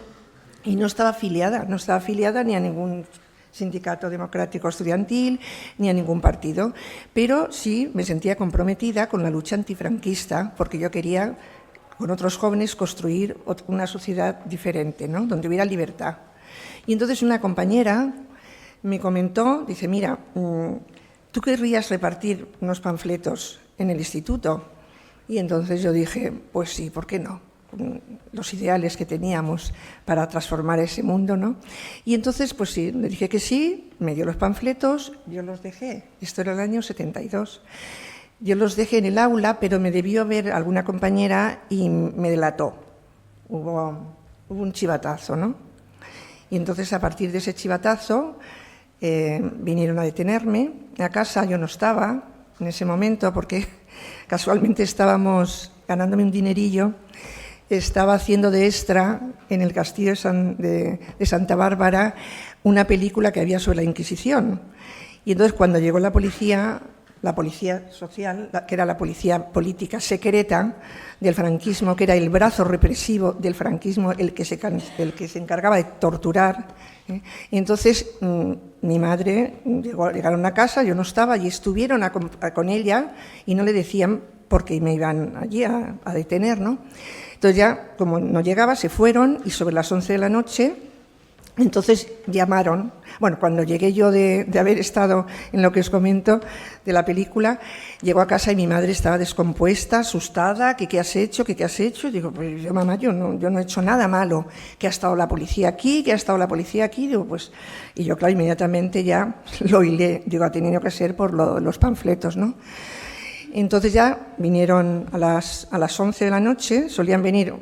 y no estaba afiliada ni a ningún sindicato democrático estudiantil, ni a ningún partido, pero sí me sentía comprometida con la lucha antifranquista, porque yo quería, con otros jóvenes, construir una sociedad diferente, ¿no?, donde hubiera libertad. Y entonces una compañera me comentó, dice, mira, ¿tú querrías repartir unos panfletos en el instituto? Y entonces yo dije, pues sí, ¿por qué no? Los ideales que teníamos para transformar ese mundo, ¿no? Y entonces, pues sí, le dije que sí, me dio los panfletos, yo los dejé. Esto era el año 72. Yo los dejé en el aula, pero me debió ver alguna compañera y me delató. Hubo un chivatazo, ¿no? Y entonces, a partir de ese chivatazo, vinieron a detenerme. A casa yo no estaba en ese momento porque casualmente estábamos ganándome un dinerillo. Estaba haciendo de extra en el Castillo de Santa Bárbara una película que había sobre la Inquisición. Y entonces cuando llegó la policía social, que era la policía política secreta del franquismo, que era el brazo represivo del franquismo, el que se encargaba de torturar, y entonces mi madre llegaron a casa, yo no estaba, y estuvieron con ella y no le decían porque me iban allí a detener, ¿no? Entonces ya, como no llegaba, se fueron y sobre las 11 de la noche Entonces llamaron, bueno, cuando llegué yo de haber estado en lo que os comento de la película, llego a casa y mi madre estaba descompuesta, asustada, que qué has hecho, que qué has hecho. Digo, pues yo, mamá, yo no he hecho nada malo, que ha estado la policía aquí, que ha estado la policía aquí. Digo, pues, y yo, claro, inmediatamente ya lo hilé, digo, ha tenido que ser por los panfletos, ¿no? Entonces ya vinieron a las 11 de la noche, solían venir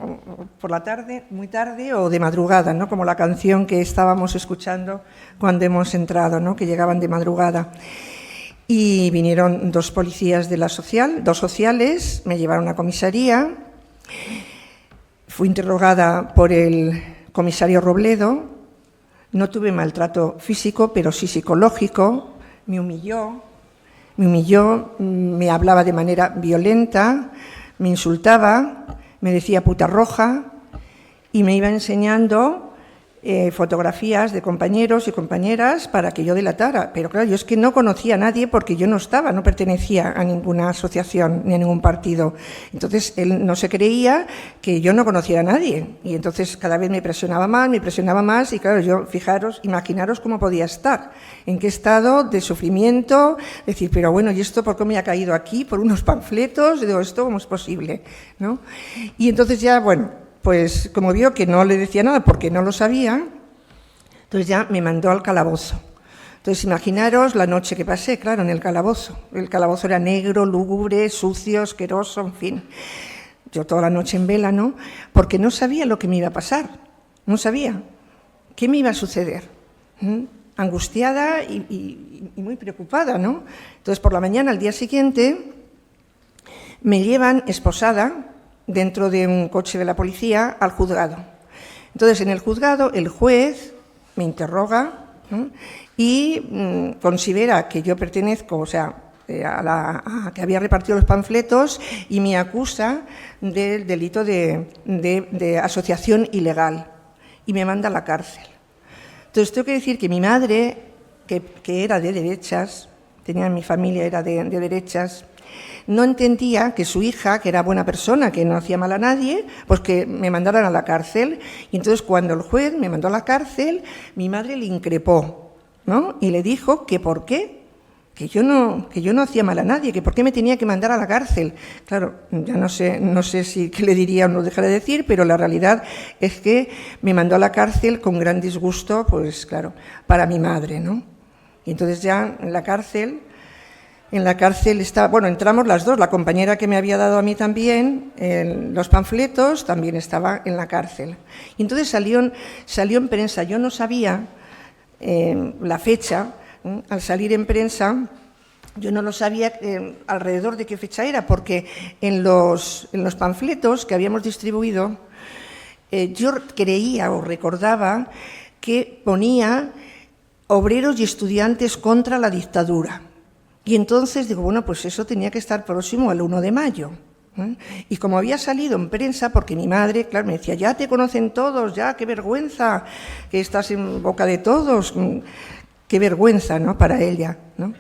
por la tarde, muy tarde o de madrugada, ¿no? Como la canción que estábamos escuchando cuando hemos entrado, ¿no? Que llegaban de madrugada. Y vinieron 2 policías de la social, 2 sociales, me llevaron a comisaría, fui interrogada por el comisario Robledo, no tuve maltrato físico, pero sí psicológico, me humilló, me hablaba de manera violenta, me insultaba, me decía puta roja y me iba enseñando fotografías de compañeros y compañeras para que yo delatara. Pero claro, yo es que no conocía a nadie porque yo no pertenecía a ninguna asociación ni a ningún partido. Entonces él no se creía que yo no conocía a nadie y entonces cada vez me presionaba más y claro, yo imaginaros cómo podía estar, en qué estado de sufrimiento, decir, pero bueno, ¿y esto por qué me ha caído aquí? ¿Por unos panfletos? Digo, ¿esto cómo es posible? ¿No? Y entonces ya, bueno, pues como vio que no le decía nada porque no lo sabía, entonces ya me mandó al calabozo. Entonces imaginaros la noche que pasé, claro, en el calabozo. El calabozo era negro, lúgubre, sucio, asqueroso, en fin. Yo toda la noche en vela, ¿no? Porque no sabía lo que me iba a pasar, no sabía qué me iba a suceder. Angustiada y muy preocupada, ¿no? Entonces por la mañana, al día siguiente, me llevan esposada dentro de un coche de la policía al juzgado. Entonces, en el juzgado, el juez me interroga, ¿no? Y considera que yo pertenezco, o sea, a que había repartido los panfletos y me acusa del delito de asociación ilegal y me manda a la cárcel. Entonces, tengo que decir que mi madre, que era de derechas, mi familia era de derechas, no entendía que su hija, que era buena persona, que no hacía mal a nadie, pues que me mandaran a la cárcel. Y entonces cuando el juez me mandó a la cárcel, mi madre le increpó, ¿no? Y le dijo que por qué, que yo no hacía mal a nadie, que por qué me tenía que mandar a la cárcel. Claro, ya no sé si qué le diría o no dejaría de decir, pero la realidad es que me mandó a la cárcel con gran disgusto, pues claro, para mi madre, ¿no? Y entonces ya en la cárcel estaba, bueno, entramos las 2, la compañera que me había dado a mí también los panfletos también estaba en la cárcel. Y entonces salió en prensa, yo no sabía la fecha, al salir en prensa, yo no lo sabía alrededor de qué fecha era, porque en los panfletos que habíamos distribuido, yo creía o recordaba que ponía obreros y estudiantes contra la dictadura. Y entonces digo, bueno, pues eso tenía que estar próximo al 1 de mayo. Y como había salido en prensa, porque mi madre, claro, me decía, ya te conocen todos, ya, qué vergüenza, que estás en boca de todos, qué vergüenza, ¿no?, para ella, ¿no?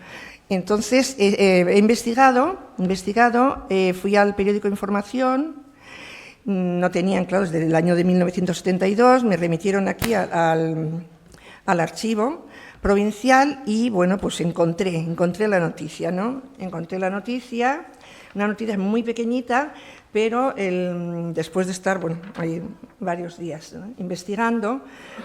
Entonces, he investigado, fui al periódico Información, no tenían, claro, desde el año de 1972, me remitieron aquí al archivo provincial y, bueno, pues encontré la noticia, ¿no? Encontré la noticia, una noticia muy pequeñita, pero después de estar, bueno, hay varios días, ¿no?, investigando,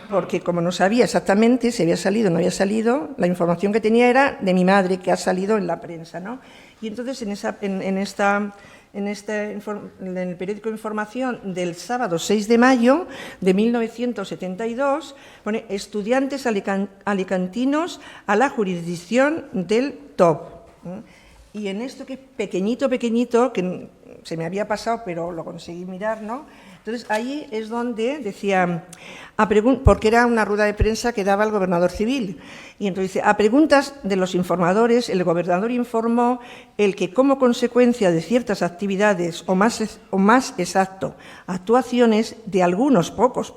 porque como no sabía exactamente si había salido o no había salido, la información que tenía era de mi madre, que ha salido en la prensa, ¿no? Y entonces en el periódico Información del sábado 6 de mayo de 1972, pone estudiantes alicantinos a la jurisdicción del TOP. Y en esto que es pequeñito, que se me había pasado, pero lo conseguí mirar, ¿no? Entonces, ahí es donde decía, porque era una rueda de prensa que daba el gobernador civil, y entonces dice, a preguntas de los informadores, el gobernador informó el que como consecuencia de ciertas actividades, o más exacto, actuaciones de algunos pocos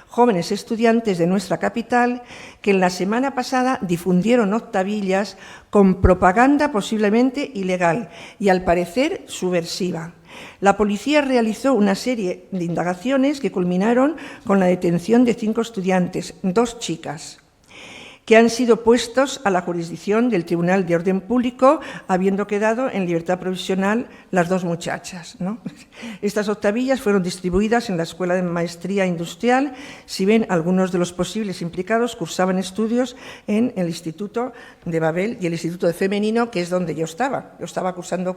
jóvenes estudiantes de nuestra capital, que en la semana pasada difundieron octavillas con propaganda posiblemente ilegal y al parecer subversiva. La policía realizó una serie de indagaciones que culminaron con la detención de 5 estudiantes, 2 chicas, que han sido puestos a la jurisdicción del Tribunal de Orden Público, habiendo quedado en libertad provisional las 2 muchachas, ¿no? Estas octavillas fueron distribuidas en la Escuela de Maestría Industrial, si bien algunos de los posibles implicados cursaban estudios en el Instituto de Babel y el Instituto de Femenino, que es donde yo estaba. Yo estaba cursando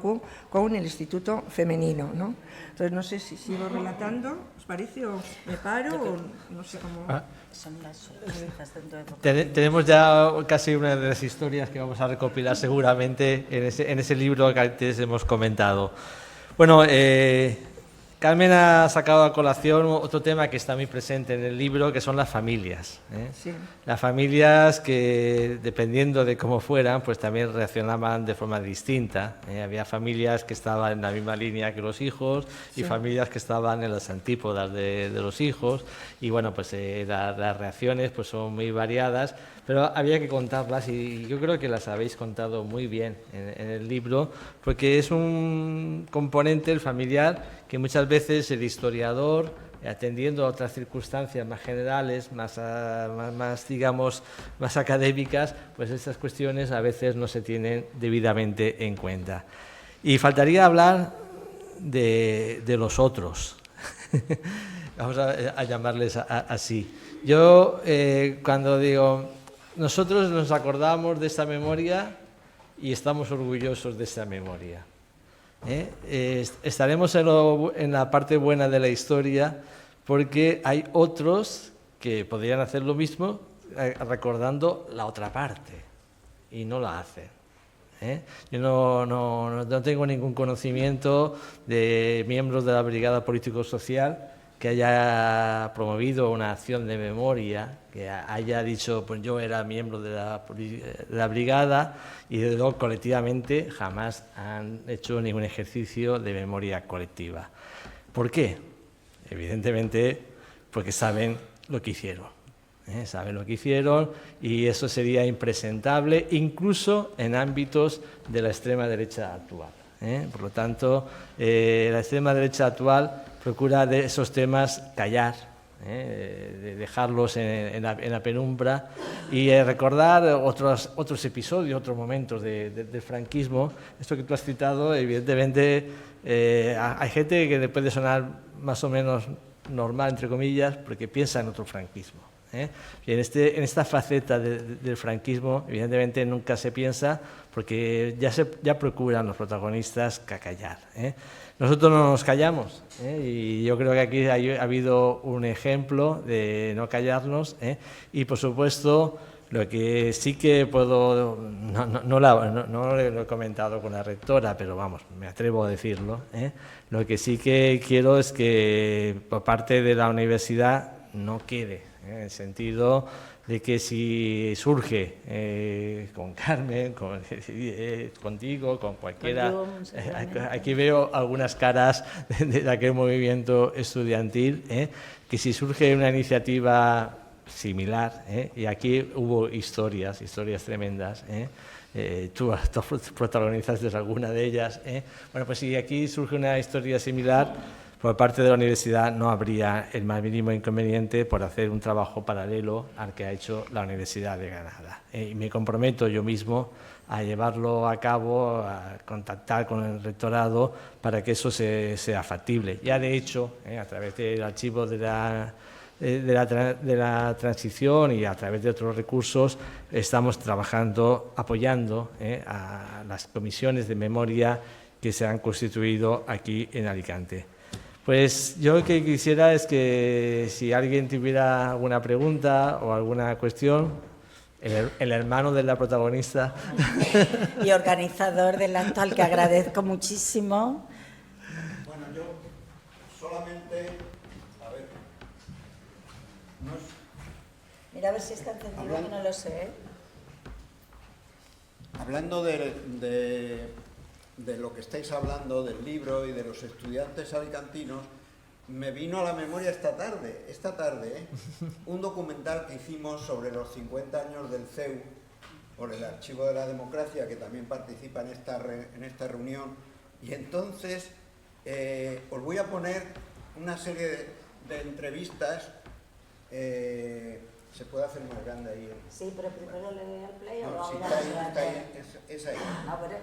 con el Instituto Femenino, ¿no? Entonces, no sé si sigo relatando, ¿os parece? ¿O me paro? O no sé cómo... Son las sorpresas dentro de poco. Tenemos ya casi una de las historias que vamos a recopilar seguramente en ese libro que antes hemos comentado. Bueno, Carmen ha sacado a colación otro tema que está muy presente en el libro, que son las familias. Sí. Las familias que, dependiendo de cómo fueran, pues también reaccionaban de forma distinta. Había familias que estaban en la misma línea que los hijos y familias que estaban en las antípodas de los hijos. Y bueno, pues las reacciones pues son muy variadas, pero había que contarlas y yo creo que las habéis contado muy bien en el libro, porque es un componente, el familiar, que muchas veces el historiador, atendiendo a otras circunstancias más generales, digamos, más académicas, pues estas cuestiones a veces no se tienen debidamente en cuenta. Y faltaría hablar de los otros. Vamos a llamarles así. Yo, cuando digo, nosotros nos acordamos de esta memoria y estamos orgullosos de esta memoria. Estaremos en la parte buena de la historia, porque hay otros que podrían hacer lo mismo recordando la otra parte y no la hacen. Yo no tengo ningún conocimiento de miembros de la Brigada Político-Social que haya promovido una acción de memoria, que haya dicho, pues yo era miembro de la brigada, y desde luego colectivamente jamás han hecho ningún ejercicio de memoria colectiva. ¿Por qué? Evidentemente porque saben lo que hicieron. Saben lo que hicieron y eso sería impresentable incluso en ámbitos de la extrema derecha actual. Por lo tanto, la extrema derecha actual procura de esos temas callar, de dejarlos en la penumbra y recordar otros episodios, otros momentos del franquismo. Esto que tú has citado, evidentemente, hay gente que le puede sonar más o menos normal, entre comillas, porque piensa en otro franquismo. Y en esta faceta del franquismo, evidentemente, nunca se piensa porque ya procuran los protagonistas callar. Nosotros no nos callamos, y yo creo que aquí ha habido un ejemplo de no callarnos, y por supuesto lo que sí que puedo, no lo he comentado con la rectora, pero vamos, me atrevo a decirlo, lo que sí que quiero es que por parte de la universidad no quede, en el sentido de que si surge con Carmen, contigo, con cualquiera, aquí veo algunas caras de aquel movimiento estudiantil, que si surge una iniciativa similar, y aquí hubo historias tremendas, tú protagonizaste alguna de ellas, bueno, pues si aquí surge una historia similar, por parte de la universidad no habría el más mínimo inconveniente por hacer un trabajo paralelo al que ha hecho la Universidad de Granada. Y me comprometo yo mismo a llevarlo a cabo, a contactar con el rectorado para que eso sea factible. Ya de hecho, a través del archivo de la transición y a través de otros recursos, estamos trabajando, apoyando a las comisiones de memoria que se han constituido aquí en Alicante. Pues yo lo que quisiera es que si alguien tuviera alguna pregunta o alguna cuestión, el hermano de la protagonista. Y organizador del acto, al que agradezco muchísimo. Bueno, yo solamente, a ver, Mira a ver si está encendido, que no lo sé. Hablando de lo que estáis hablando, del libro y de los estudiantes alicantinos, me vino a la memoria esta tarde, un documental que hicimos sobre los 50 años del CEU, por el Archivo de la Democracia, que también participa en esta reunión, y entonces Os voy a poner una serie de entrevistas. ¿Se puede hacer más grande ahí? Sí, pero primero le doy al play o No, lo sí, hago está ahí, es ahí. No, pero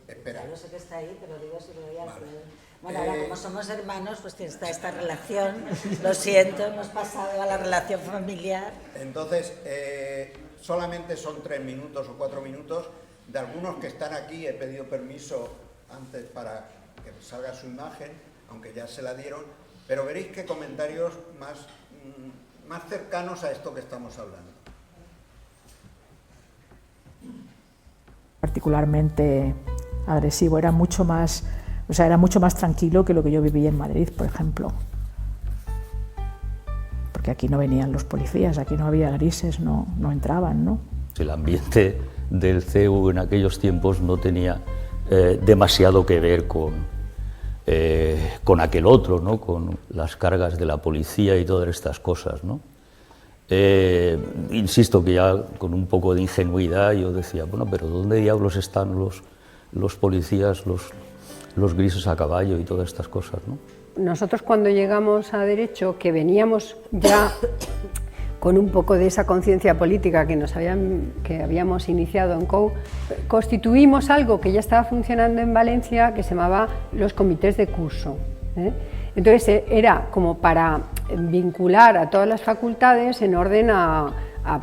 Espera. yo sé que está ahí, pero digo si lo doy al Vale. play. Bueno, ahora como somos hermanos, pues está esta relación. Lo siento, hemos pasado a la relación familiar. Entonces, solamente son 3 minutos o 4 minutos. De algunos que están aquí he pedido permiso antes para que salga su imagen, aunque ya se la dieron, pero veréis que comentarios más cercanos a esto que estamos hablando. Particularmente agresivo, era mucho más tranquilo que lo que yo vivía en Madrid, por ejemplo. Porque aquí no venían los policías, aquí no había grises, no entraban, ¿no? El ambiente del CEU en aquellos tiempos no tenía demasiado que ver con aquel otro, ¿no? Con las cargas de la policía y todas estas cosas, ¿no? Insisto que ya con un poco de ingenuidad yo decía, bueno, pero ¿dónde diablos están los policías, los grises a caballo y todas estas cosas, ¿no? Nosotros cuando llegamos a Derecho, que veníamos ya con un poco de esa conciencia política que habíamos iniciado en COU, constituimos algo que ya estaba funcionando en Valencia, que se llamaba los comités de curso, ¿eh? Entonces era como para vincular a todas las facultades en orden a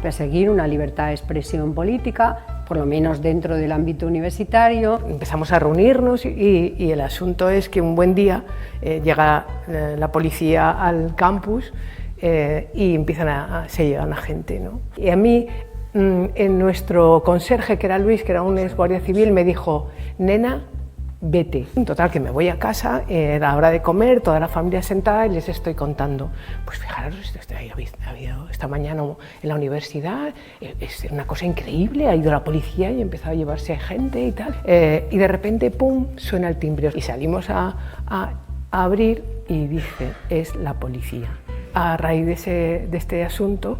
perseguir una libertad de expresión política, por lo menos dentro del ámbito universitario. Empezamos a reunirnos y el asunto es que un buen día llega la policía al campus y se llegan la gente, ¿no? Y a mí, en nuestro conserje, que era Luis, que era un ex guardia civil, me dijo, nena, vete. En total, que me voy a casa, era hora de comer, toda la familia sentada y les estoy contando. Pues fijaros, había esta mañana en la universidad, es una cosa increíble, ha ido la policía y ha empezado a llevarse gente y tal. Y de repente, pum, suena el timbre y salimos a abrir y dice, es la policía. A raíz de este asunto,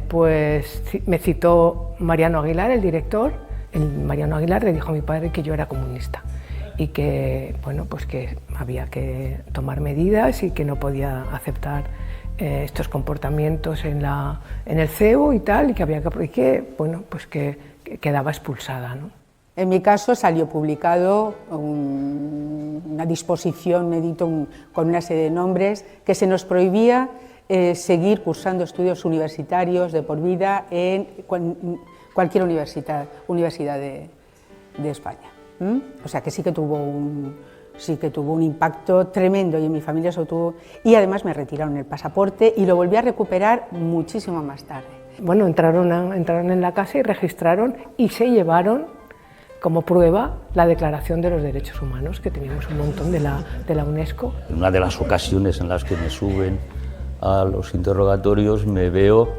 pues me citó Mariano Aguilar, el director. Mariano Aguilar le dijo a mi padre que yo era comunista y que, bueno, pues que había que tomar medidas y que no podía aceptar estos comportamientos en el CEU y tal, y que bueno, pues que quedaba expulsada, ¿no? En mi caso salió publicado una disposición, edito con una serie de nombres, que se nos prohibía seguir cursando estudios universitarios de por vida en cualquier universidad de España. O sea que sí que tuvo un impacto tremendo y en mi familia sobre todo, y además me retiraron el pasaporte y lo volví a recuperar muchísimo más tarde. Bueno, entraron en la casa y registraron y se llevaron como prueba la Declaración de los Derechos Humanos, que teníamos un montón de la UNESCO. En una de las ocasiones en las que me suben a los interrogatorios me veo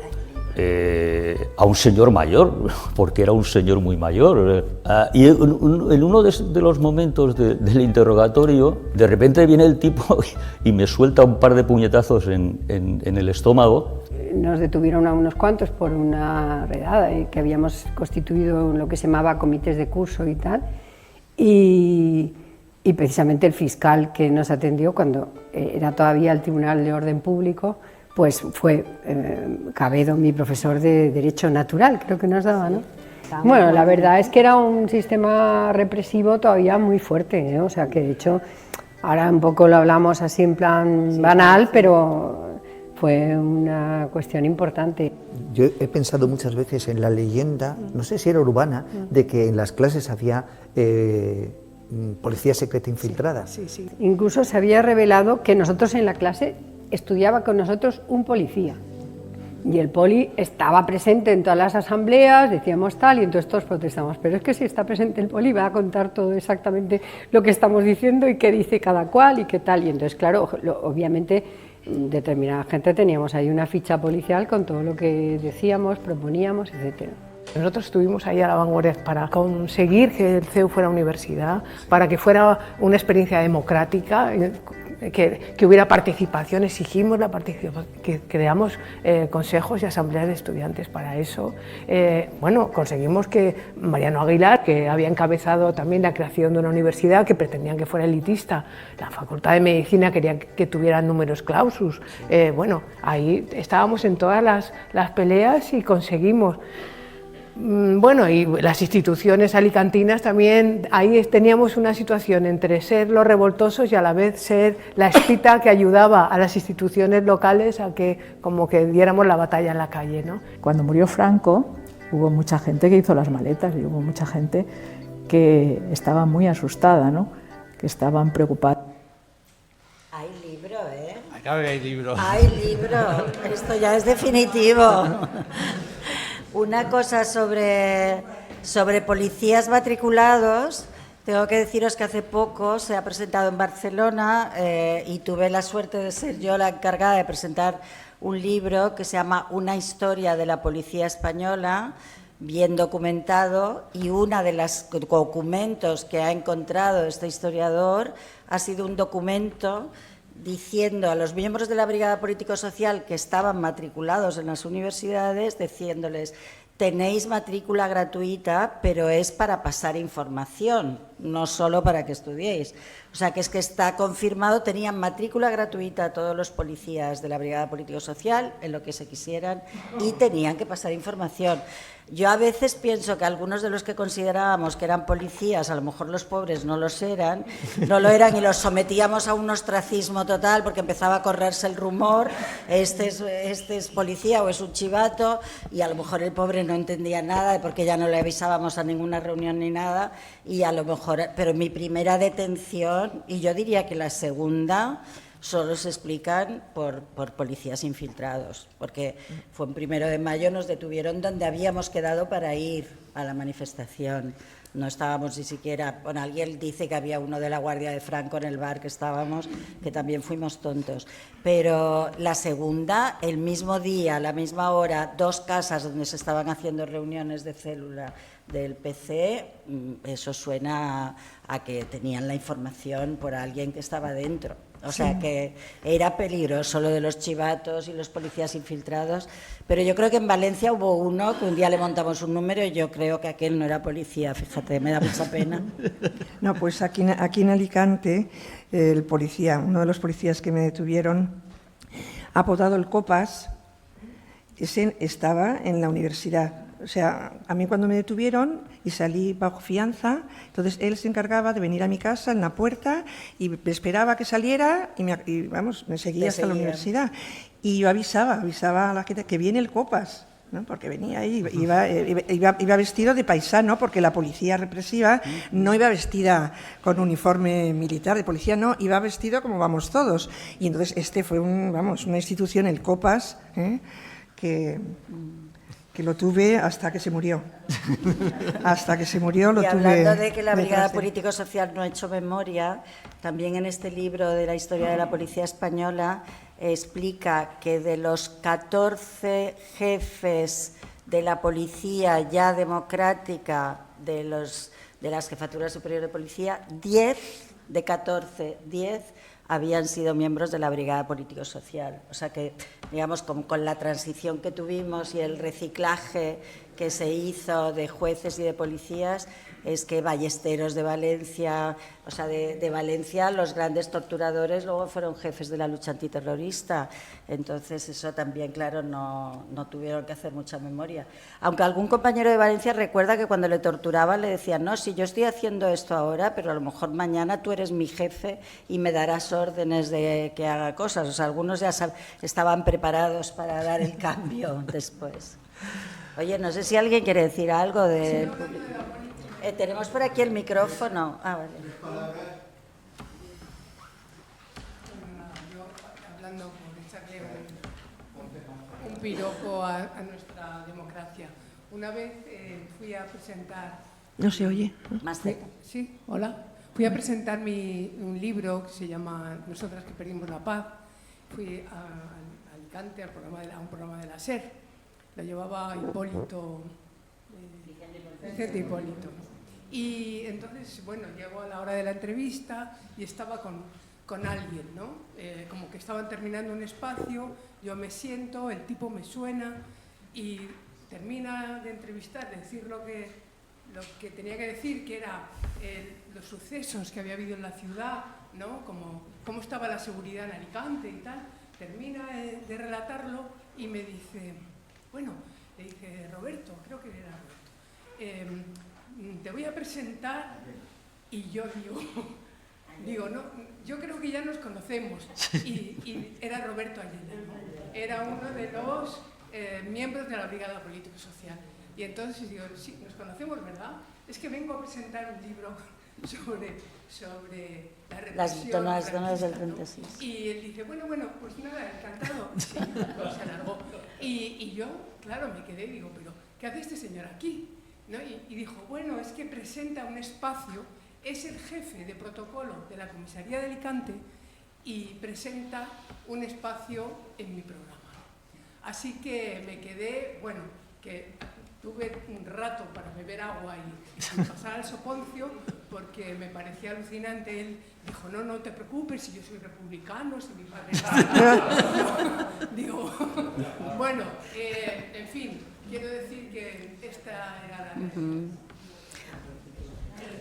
a un señor mayor, porque era un señor muy mayor. Y en uno de los momentos del interrogatorio, de repente viene el tipo y me suelta un par de puñetazos en el estómago. Nos detuvieron a unos cuantos por una redada que habíamos constituido en lo que se llamaba comités de curso y tal, y precisamente el fiscal que nos atendió cuando era todavía el Tribunal de Orden Público, pues fue Cabedo, mi profesor de Derecho Natural, creo que nos daba, ¿no? Bueno, la verdad es que era un sistema represivo todavía muy fuerte, ¿eh? O sea que de hecho ahora un poco lo hablamos así en plan banal, pero fue una cuestión importante. Yo he pensado muchas veces en la leyenda, no sé si era urbana, de que en las clases había policía secreta infiltrada. Sí. Incluso se había revelado que nosotros en la clase estudiaba con nosotros un policía. Y el poli estaba presente en todas las asambleas, decíamos tal, y entonces todos protestamos. Pero es que si está presente el poli va a contar todo exactamente lo que estamos diciendo y qué dice cada cual y qué tal. Y entonces, claro, obviamente determinada gente teníamos ahí una ficha policial con todo lo que decíamos, proponíamos, etcétera. Nosotros estuvimos ahí a la vanguardia para conseguir que el CEU fuera universidad, para que fuera una experiencia democrática, que hubiera participación, exigimos la participación, que creamos consejos y asambleas de estudiantes para eso. Bueno, conseguimos que Mariano Aguilar, que había encabezado también la creación de una universidad que pretendían que fuera elitista, la Facultad de Medicina quería que tuviera numerus clausus. Bueno, ahí estábamos en todas las peleas y conseguimos. Bueno, y las instituciones alicantinas también, ahí teníamos una situación entre ser los revoltosos y a la vez ser la espita que ayudaba a las instituciones locales a que como que diéramos la batalla en la calle, ¿no? Cuando murió Franco hubo mucha gente que hizo las maletas y hubo mucha gente que estaba muy asustada, ¿no? Que estaban preocupados. Hay libro, ¿eh? Acaba que hay libro. Hay libro, esto ya es definitivo. Una cosa sobre policías matriculados, tengo que deciros que hace poco se ha presentado en Barcelona y tuve la suerte de ser yo la encargada de presentar un libro que se llama Una historia de la policía española, bien documentado, y uno de los documentos que ha encontrado este historiador ha sido un documento diciendo a los miembros de la Brigada Político-Social que estaban matriculados en las universidades, diciéndoles: tenéis matrícula gratuita, pero es para pasar información, no solo para que estudiéis. O sea, que es que está confirmado, tenían matrícula gratuita todos los policías de la Brigada Político-Social, en lo que se quisieran, y tenían que pasar información. Yo a veces pienso que algunos de los que considerábamos que eran policías, a lo mejor los pobres no lo eran y los sometíamos a un ostracismo total porque empezaba a correrse el rumor, este es policía o es un chivato, y a lo mejor el pobre no entendía nada porque ya no le avisábamos a ninguna reunión ni nada, y a lo mejor, pero mi primera detención, y yo diría que la segunda, solo se explican por policías infiltrados, porque fue en 1 de mayo, nos detuvieron donde habíamos quedado para ir a la manifestación. No estábamos ni siquiera, bueno, alguien dice que había uno de la Guardia de Franco en el bar que estábamos, que también fuimos tontos. Pero la segunda, el mismo día, a la misma hora, 2 casas donde se estaban haciendo reuniones de célula del PC, eso suena a que tenían la información por alguien que estaba dentro. O sea, que era peligroso lo de los chivatos y los policías infiltrados, pero yo creo que en Valencia hubo uno que un día le montamos un número y yo creo que aquel no era policía, fíjate, me da mucha pena. No, pues aquí en Alicante, el policía, uno de los policías que me detuvieron, apodado el Copas, ese estaba en la universidad. O sea, a mí cuando me detuvieron y salí bajo fianza, entonces él se encargaba de venir a mi casa en la puerta y me esperaba que saliera y me seguía hasta la universidad. Y yo avisaba a la gente que viene el Copas, ¿no? Porque venía ahí, iba vestido de paisano, porque la policía represiva no iba vestida con uniforme militar de policía, no, iba vestido como vamos todos. Y entonces este fue una institución, el Copas, que lo tuve hasta que se murió. Hasta que se murió lo tuve. Y hablando de que la Brigada Político-Social no ha hecho memoria, también en este libro de la historia de la policía española explica que de los 14 jefes de la policía ya democrática, de las jefaturas superiores de policía, 10 de 14, 10 habían sido miembros de la Brigada Político-Social. O sea que, digamos, con la transición que tuvimos y el reciclaje que se hizo de jueces y de policías, es que Ballesteros de Valencia, o sea, de Valencia, los grandes torturadores luego fueron jefes de la lucha antiterrorista. Entonces, eso también, claro, no tuvieron que hacer mucha memoria. Aunque algún compañero de Valencia recuerda que cuando le torturaban le decían: no, si yo estoy haciendo esto ahora, pero a lo mejor mañana tú eres mi jefe y me darás órdenes de que haga cosas. O sea, algunos ya estaban preparados para dar el cambio después. Oye, no sé si alguien quiere decir algo del público. Tenemos por aquí el micrófono. Ah, vale. Yo, hablando por echarle un piropo a nuestra democracia. Una vez fui a presentar... No se oye. Más cerca. Sí, hola. Fui a presentar un libro que se llama Nosotras que perdimos la paz. Fui a Alicante a un programa de la SER. Lo llevaba Hipólito... Vicente Hipólito. Y entonces, bueno, llegó a la hora de la entrevista y estaba con con alguien, ¿no? Como que estaban terminando un espacio, yo me siento, el tipo me suena y termina de entrevistar, de decir lo que tenía que decir, que era los sucesos que había habido en la ciudad, ¿no? Cómo estaba la seguridad en Alicante y tal. Termina de relatarlo y me dice, bueno, le dije, Roberto, creo que era Roberto, te voy a presentar, y yo digo, no, yo creo que ya nos conocemos, y era Roberto Ayala, ¿no? Era uno de los miembros de la Brigada Político-Social. Y entonces digo, sí, nos conocemos, ¿verdad? Es que vengo a presentar un libro sobre la represión. Las zonas del 36. Y él dice, bueno, pues nada, encantado. Sí, se alargó. Y yo, claro, me quedé y digo, pero ¿qué hace este señor aquí? ¿No? Y dijo, bueno, es que presenta un espacio, es el jefe de protocolo de la comisaría de Alicante y presenta un espacio en mi programa. Así que me quedé, bueno, que tuve un rato para beber agua y pasar al soponcio porque me parecía alucinante. Él dijo, no te preocupes, si yo soy republicano, si mi padre es... Digo, bueno, en fin, quiero decir que esta era la...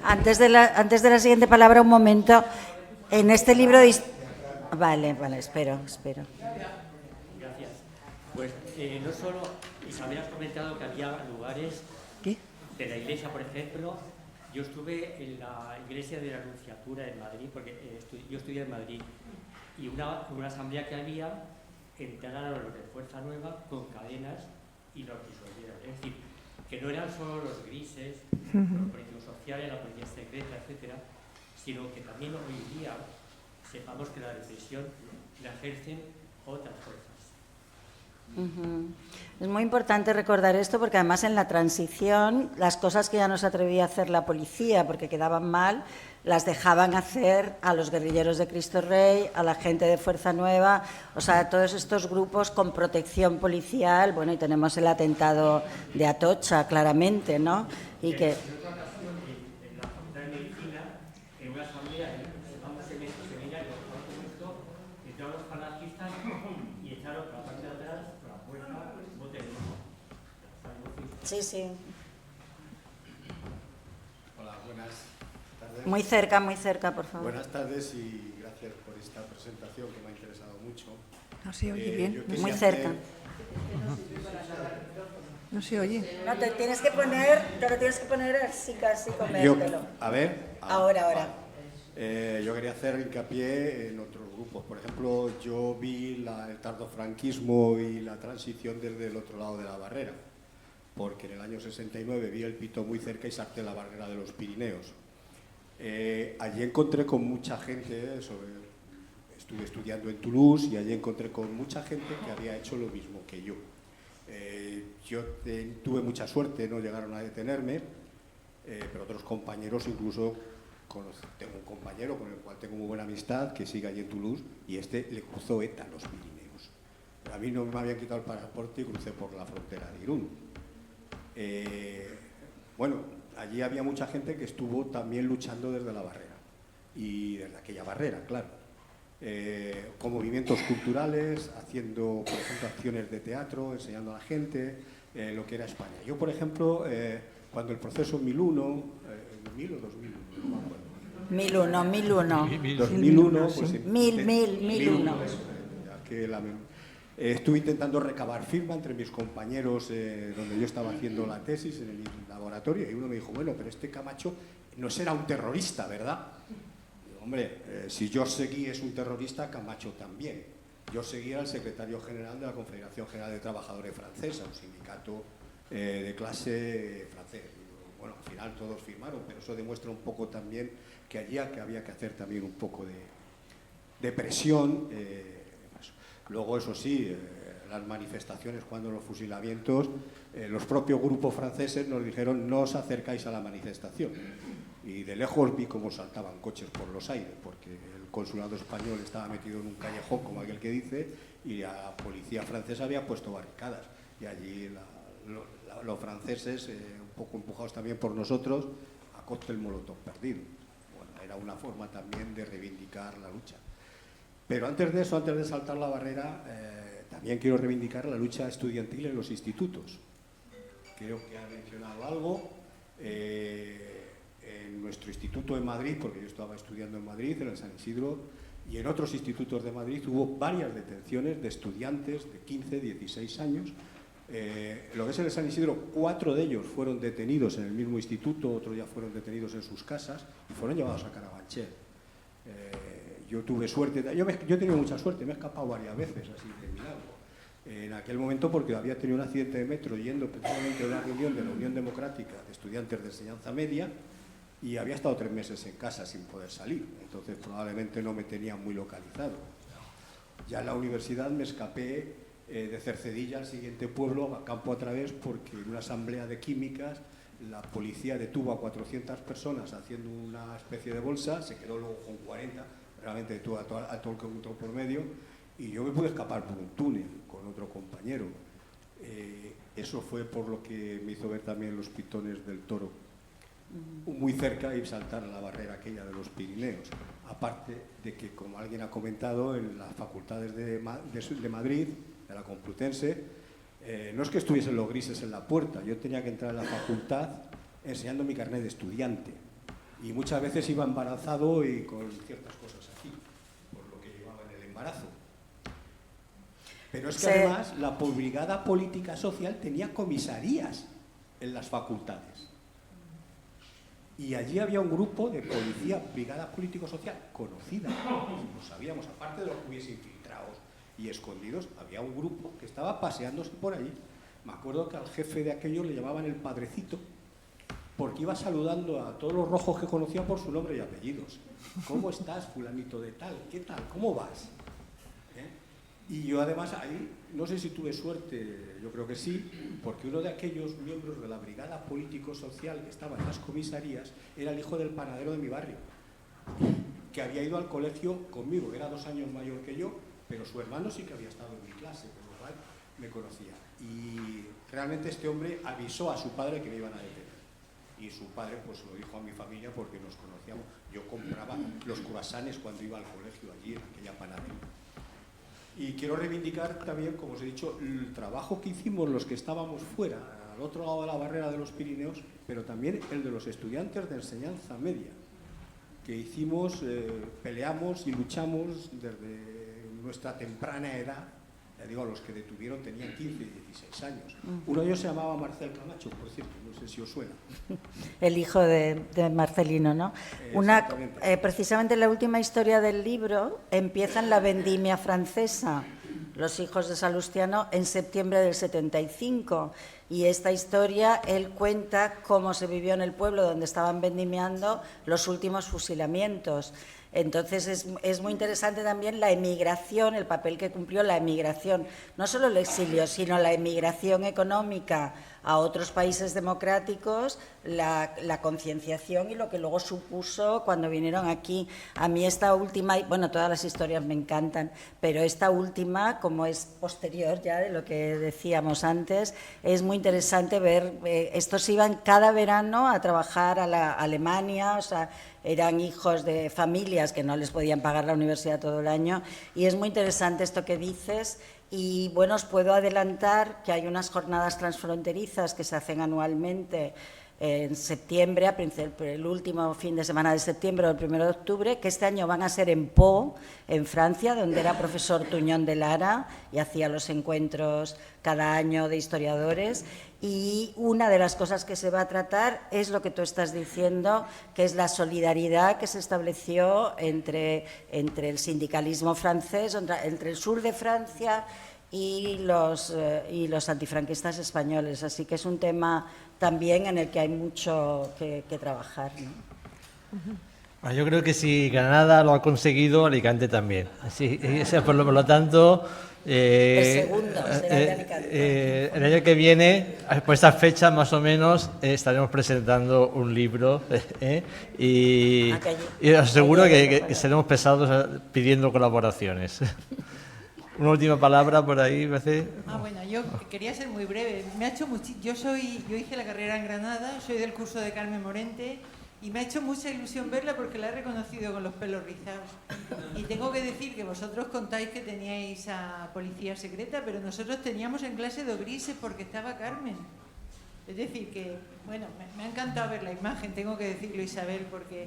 Antes de la siguiente palabra, un momento. En este libro... Vale, espero. Gracias. Pues no solo, Isabel, has comentado que había lugares de la iglesia, por ejemplo. Yo estuve en la iglesia de la Anunciatura en Madrid, porque yo estudié en Madrid, y una asamblea que había, entraron los de Fuerza Nueva con cadenas y los disolvieron. Es decir, que no eran solo los grises, los políticos sociales, la policía secreta, etcétera, sino que también hoy día sepamos que la represión la ejercen otras fuerzas. Es muy importante recordar esto porque además en la transición las cosas que ya no se atrevía a hacer la policía porque quedaban mal, las dejaban hacer a los guerrilleros de Cristo Rey, a la gente de Fuerza Nueva, o sea, todos estos grupos con protección policial. Bueno, y tenemos el atentado de Atocha, claramente, ¿no? Y que... Sí. Hola, buenas tardes. Muy cerca, por favor. Buenas tardes y gracias por esta presentación que me ha interesado mucho. No se oye bien. Muy cerca. No se oye. No, te lo tienes que poner así casi, comértelo. A ver. Ahora. Yo quería hacer hincapié en otros grupos. Por ejemplo, yo vi el tardofranquismo y la transición desde el otro lado de la barrera, porque en el año 69 vi el Pito muy cerca y salté la barrera de los Pirineos. Allí encontré con mucha gente, estuve estudiando en Toulouse y allí encontré con mucha gente que había hecho lo mismo que yo. Yo tuve mucha suerte, no llegaron a detenerme, pero otros compañeros incluso, tengo un compañero con el cual tengo muy buena amistad que sigue allí en Toulouse y le cruzó ETA los Pirineos. Pero a mí no me habían quitado el pasaporte y crucé por la frontera de Irún. Bueno, allí había mucha gente que estuvo también luchando desde la barrera y desde aquella barrera, claro, con movimientos culturales, haciendo, por ejemplo, acciones de teatro, enseñando a la gente lo que era España. Yo, por ejemplo, cuando el proceso 1001, 2000 o 2001, no me acuerdo. 2001, pues 1001. Estuve intentando recabar firma entre mis compañeros donde yo estaba haciendo la tesis en el laboratorio y uno me dijo, bueno, pero este Camacho no será un terrorista, ¿verdad? Digo, hombre, si Georges Seguí es un terrorista, Camacho también. Georges Seguí era el secretario general de la Confederación General de Trabajadores Francesa, un sindicato de clase francés. Bueno, al final todos firmaron, pero eso demuestra un poco también que allí había que hacer también un poco de presión. Luego, eso sí, las manifestaciones, cuando los fusilamientos, los propios grupos franceses nos dijeron no os acercáis a la manifestación. Y de lejos vi cómo saltaban coches por los aires, porque el consulado español estaba metido en un callejón, como aquel que dice, y la policía francesa había puesto barricadas. Y allí los franceses, un poco empujados también por nosotros, a cóctel molotov perdido. Bueno, era una forma también de reivindicar la lucha. Pero antes de eso, antes de saltar la barrera, también quiero reivindicar la lucha estudiantil en los institutos. Creo que ha mencionado algo. En nuestro instituto en Madrid, porque yo estaba estudiando en Madrid, en el San Isidro, y en otros institutos de Madrid hubo varias detenciones de estudiantes de 15, 16 años. Lo que es en el San Isidro, 4 de ellos fueron detenidos en el mismo instituto, otros ya fueron detenidos en sus casas y fueron llevados a Carabanchel. Yo tuve suerte, yo he tenido mucha suerte, me he escapado varias veces así de milagro. En aquel momento, porque había tenido un accidente de metro yendo precisamente a una reunión de la Unión Democrática de Estudiantes de Enseñanza Media, y había estado 3 meses en casa sin poder salir, entonces probablemente no me tenían muy localizado. Ya en la universidad me escapé de Cercedilla al siguiente pueblo, a campo a través, porque en una asamblea de químicas la policía detuvo a 400 personas haciendo una especie de bolsa, se quedó luego con 40, realmente detuvo a todo el conjunto por medio, y yo me pude escapar por un túnel con otro compañero. Eso fue por lo que me hizo ver también los pitones del Toro muy cerca y saltar a la barrera aquella de los Pirineos. Aparte de que, como alguien ha comentado, en las facultades de Madrid, de la Complutense, no es que estuviesen los grises en la puerta, yo tenía que entrar a la facultad enseñando mi carnet de estudiante, y muchas veces iba embarazado y con ciertas cosas aquí, por lo que llevaba en el embarazo. Pero es que además la Brigada Política Social tenía comisarías en las facultades. Y allí había un grupo de policía, Brigada Político-Social, conocida, lo sabíamos, aparte de los que hubiese infiltrados y escondidos, había un grupo que estaba paseándose por allí. Me acuerdo que al jefe de aquello le llamaban el Padrecito, porque iba saludando a todos los rojos que conocía por su nombre y apellidos. ¿Cómo estás, fulanito de tal? ¿Qué tal? ¿Cómo vas? Y yo además ahí, no sé si tuve suerte, yo creo que sí, porque uno de aquellos miembros de la Brigada Político-Social que estaba en las comisarías era el hijo del panadero de mi barrio, que había ido al colegio conmigo, era 2 años mayor que yo, pero su hermano sí que había estado en mi clase, por lo cual me conocía. Y realmente este hombre avisó a su padre que me iban a detener. Y su padre pues lo dijo a mi familia porque nos conocíamos. Yo compraba los croissants cuando iba al colegio allí en aquella panadería. Y quiero reivindicar también, como os he dicho, el trabajo que hicimos los que estábamos fuera, al otro lado de la barrera de los Pirineos, pero también el de los estudiantes de enseñanza media, que hicimos, peleamos y luchamos desde nuestra temprana edad. Ya digo, los que detuvieron tenían 15 y 16 años. Uno de ellos se llamaba Marcel Camacho, por cierto, no sé si os suena. El hijo de Marcelino, ¿no? Precisamente la última historia del libro empieza en la vendimia francesa, Los hijos de Salustiano, en septiembre del 75. Y esta historia, él cuenta cómo se vivió en el pueblo donde estaban vendimiando los últimos fusilamientos. Entonces es muy interesante también la emigración, el papel que cumplió la emigración, no solo el exilio, sino la emigración económica a otros países democráticos, la concienciación y lo que luego supuso cuando vinieron aquí. A mí esta última, bueno, todas las historias me encantan, pero esta última, como es posterior ya de lo que decíamos antes, es muy interesante ver, estos iban cada verano a trabajar a la Alemania, o sea, eran hijos de familias que no les podían pagar la universidad todo el año, y es muy interesante esto que dices. Y bueno, os puedo adelantar que hay unas jornadas transfronterizas que se hacen anualmente en septiembre, el último fin de semana de septiembre o el 1 de octubre, que este año van a ser en Pau, en Francia, donde era profesor Tuñón de Lara y hacía los encuentros cada año de historiadores. Y una de las cosas que se va a tratar es lo que tú estás diciendo, que es la solidaridad que se estableció entre el sindicalismo francés, entre el sur de Francia y los antifranquistas españoles. Así que es un tema también en el que hay mucho que trabajar, ¿no? Bueno, yo creo que si Granada lo ha conseguido, Alicante también. Así, por lo tanto, el segundo será de Alicante. El año que viene, por esta fecha más o menos, estaremos presentando un libro y os aseguro que seremos pesados pidiendo colaboraciones. Una última palabra por ahí, me hace. Bueno, yo quería ser muy breve. Yo hice la carrera en Granada, soy del curso de Carmen Morente Y me ha hecho mucha ilusión verla porque la he reconocido con los pelos rizados. Y tengo que decir que vosotros contáis que teníais a policía secreta, pero nosotros teníamos en clase 2 grises porque estaba Carmen. Es decir, que, bueno, me ha encantado ver la imagen, tengo que decirlo, Isabel, porque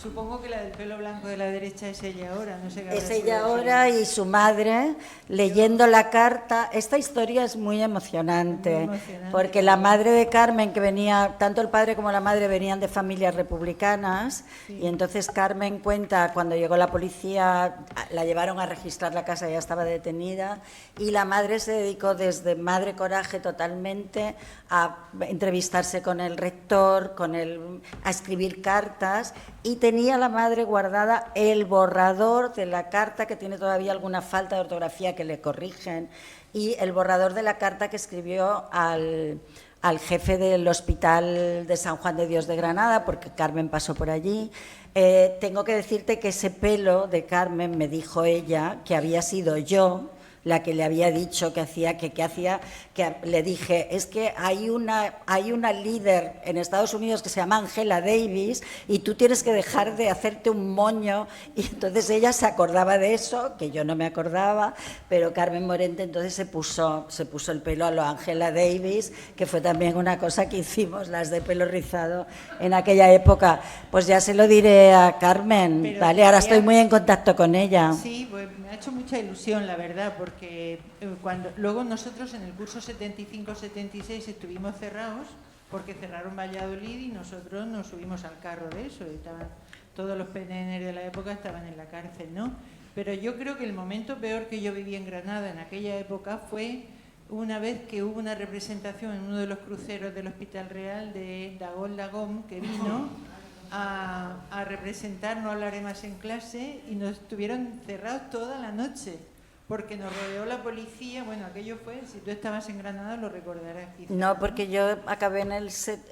supongo que la del pelo blanco de la derecha es ella ahora, no sé qué habrá Es sido ella eso. ahora y su madre leyendo la carta. Esta historia es muy emocionante, Muy emocionante. porque la madre de Carmen, que venía, tanto el padre como la madre venían de familias republicanas, y entonces Carmen cuenta, cuando llegó la policía, la llevaron a registrar la casa, ya estaba detenida, y la madre se dedicó desde Madre Coraje totalmente a entrevistarse con el rector, a escribir cartas, y tenía la madre guardada el borrador de la carta, que tiene todavía alguna falta de ortografía que le corrigen, y el borrador de la carta que escribió al jefe del Hospital de San Juan de Dios de Granada, porque Carmen pasó por allí. Tengo que decirte que ese pelo de Carmen, me dijo ella, que había sido yo la que le había dicho que hacía, que le dije, es que hay una líder en Estados Unidos que se llama Angela Davis y tú tienes que dejar de hacerte un moño. Y entonces ella se acordaba de eso, que yo no me acordaba, pero Carmen Morente entonces se puso el pelo a lo Angela Davis, que fue también una cosa que hicimos las de pelo rizado en aquella época. Pues ya se lo diré a Carmen, Pero ¿vale? Ahora todavía- estoy muy en contacto con ella. Sí, pues me ha hecho mucha ilusión, la verdad, porque luego nosotros en el curso 75-76 estuvimos cerrados porque cerraron Valladolid y nosotros nos subimos al carro de eso. Todos los PNR de la época estaban en la cárcel, ¿no? Pero yo creo que el momento peor que yo viví en Granada en aquella época fue una vez que hubo una representación en uno de los cruceros del Hospital Real de Dagón Dagón, que vino a representar No hablaré más en clase, y nos estuvieron cerrados toda la noche porque nos rodeó la policía. Bueno, aquello fue, si tú estabas en Granada lo recordarás quizá. No, porque yo acabé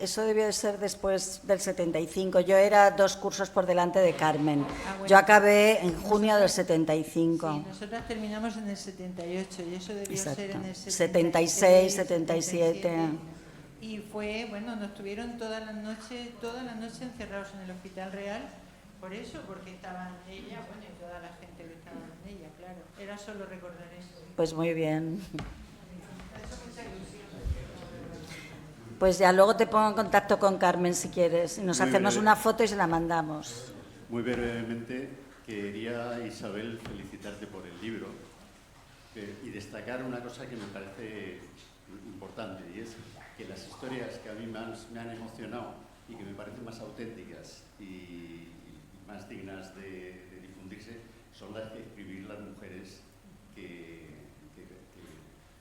eso debió de ser después del 75. Yo era 2 cursos por delante de Carmen. Bueno. Yo acabé en junio del 75. Sí, nosotras terminamos en el 78 y eso debió Exacto. ser en el 76, 77. Y fue, bueno, nos tuvieron toda la noche encerrados en el Hospital Real, por eso, porque estaban ella, bueno, y toda la gente que estaba en ella, claro. Era solo recordar eso. Pues muy bien. Pues ya luego te pongo en contacto con Carmen si quieres. Nos Muy hacemos breve. una foto y se la mandamos. Muy brevemente, quería, Isabel, felicitarte por el libro y destacar una cosa que me parece importante, y es que las historias que a mí me han emocionado y que me parecen más auténticas y más dignas de difundirse son las que escribís las mujeres que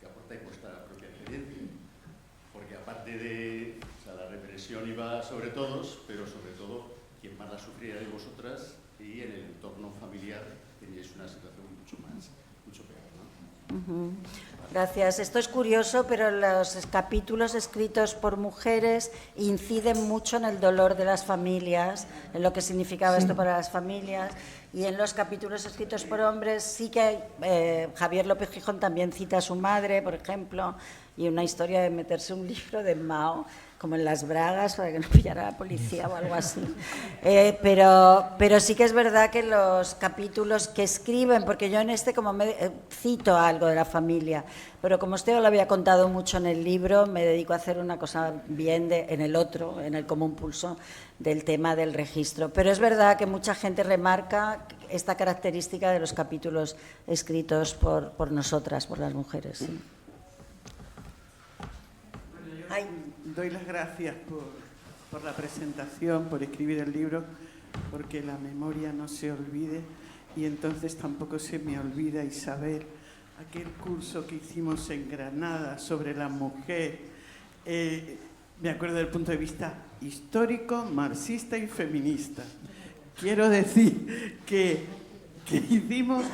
aportáis vuestra propia experiencia. Porque aparte de, la represión iba sobre todos, pero sobre todo quien más la sufría de vosotras, y en el entorno familiar teníais una situación mucho peor, ¿no? Gracias. Esto es curioso, pero los capítulos escritos por mujeres inciden mucho en el dolor de las familias, en lo que significaba esto para las familias. Y en los capítulos escritos por hombres sí que hay, Javier López Gijón también cita a su madre, por ejemplo, y una historia de meterse un libro de Mao como en las bragas para que no pillara la policía o algo así. Pero sí que es verdad que los capítulos que escriben, porque yo en este como cito algo de la familia, pero como usted lo había contado mucho en el libro, me dedico a hacer una cosa bien en el otro, en el Común Pulso, del tema del registro. Pero es verdad que mucha gente remarca esta característica de los capítulos escritos por nosotras, por las mujeres. Sí. Doy las gracias por la presentación, por escribir el libro, porque la memoria no se olvide, y entonces tampoco se me olvida, Isabel, aquel curso que hicimos en Granada sobre la mujer. Me acuerdo del punto de vista histórico, marxista y feminista. Quiero decir que hicimos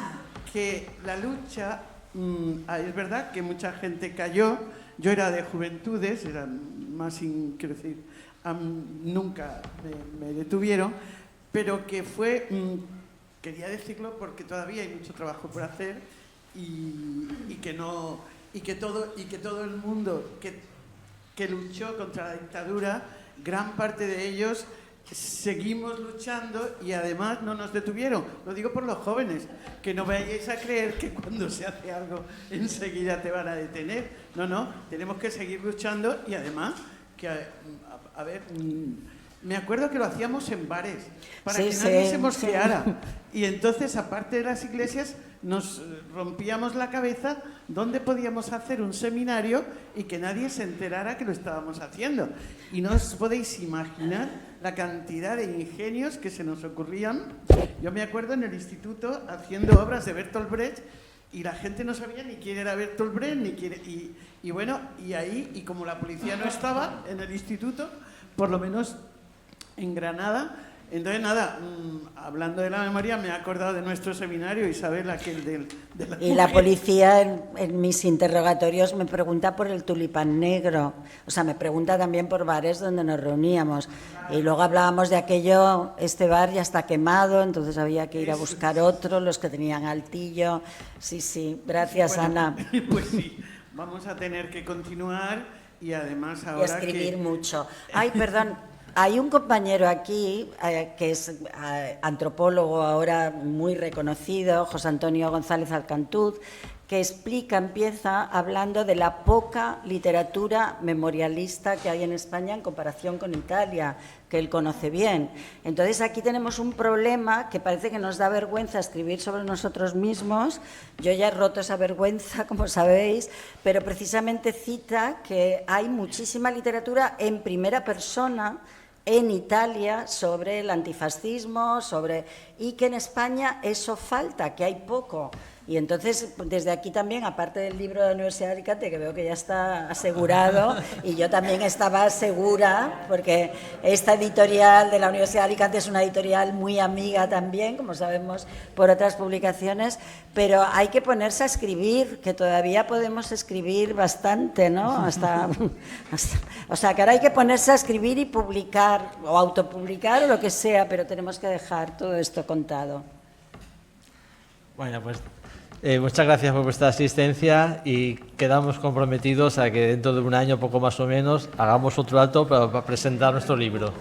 que la lucha, es verdad que mucha gente cayó. Yo era de Juventudes, era más quiero decir, nunca me detuvieron, pero que fue, quería decirlo porque todavía hay mucho trabajo por hacer y que todo el mundo que luchó contra la dictadura, gran parte de ellos seguimos luchando y además no nos detuvieron. Lo digo por los jóvenes, que no vayáis a creer que cuando se hace algo enseguida te van a detener. No, tenemos que seguir luchando y además, que a ver, me acuerdo que lo hacíamos en bares, para que nadie se mosqueara. Y entonces, aparte de las iglesias, nos rompíamos la cabeza dónde podíamos hacer un seminario y que nadie se enterara que lo estábamos haciendo. Y no os podéis imaginar la cantidad de ingenios que se nos ocurrían. Yo me acuerdo en el instituto haciendo obras de Bertolt Brecht y la gente no sabía ni quién era Bertolt Brecht, y bueno, y ahí, y como la policía no estaba en el instituto, por lo menos en Granada. Entonces, nada, hablando de la memoria, me he acordado de nuestro seminario, Isabel, aquel de la Y la policía en mis interrogatorios me pregunta por el tulipán negro, o sea, me pregunta también por bares donde nos reuníamos. Y luego hablábamos de aquello, este bar ya está quemado, entonces había que ir a buscar otro, los que tenían altillo. Sí, gracias, bueno, Ana. Pues sí, vamos a tener que continuar y además ahora y escribir mucho. Ay, perdón. Hay un compañero aquí que es antropólogo ahora muy reconocido, José Antonio González Alcantuz, que empieza hablando de la poca literatura memorialista que hay en España en comparación con Italia, que él conoce bien. Entonces aquí tenemos un problema que parece que nos da vergüenza escribir sobre nosotros mismos. Yo ya he roto esa vergüenza, como sabéis, pero precisamente cita que hay muchísima literatura en primera persona en Italia sobre el antifascismo, y que en España eso falta, que hay poco. Y entonces, desde aquí también, aparte del libro de la Universidad de Alicante, que veo que ya está asegurado, y yo también estaba segura, porque esta editorial de la Universidad de Alicante es una editorial muy amiga también, como sabemos por otras publicaciones, pero hay que ponerse a escribir, que todavía podemos escribir bastante, ¿no? O sea, que ahora hay que ponerse a escribir y publicar, o autopublicar, o lo que sea, pero tenemos que dejar todo esto contado. Bueno, pues muchas gracias por vuestra asistencia y quedamos comprometidos a que dentro de un año, poco más o menos, hagamos otro acto para presentar nuestro libro.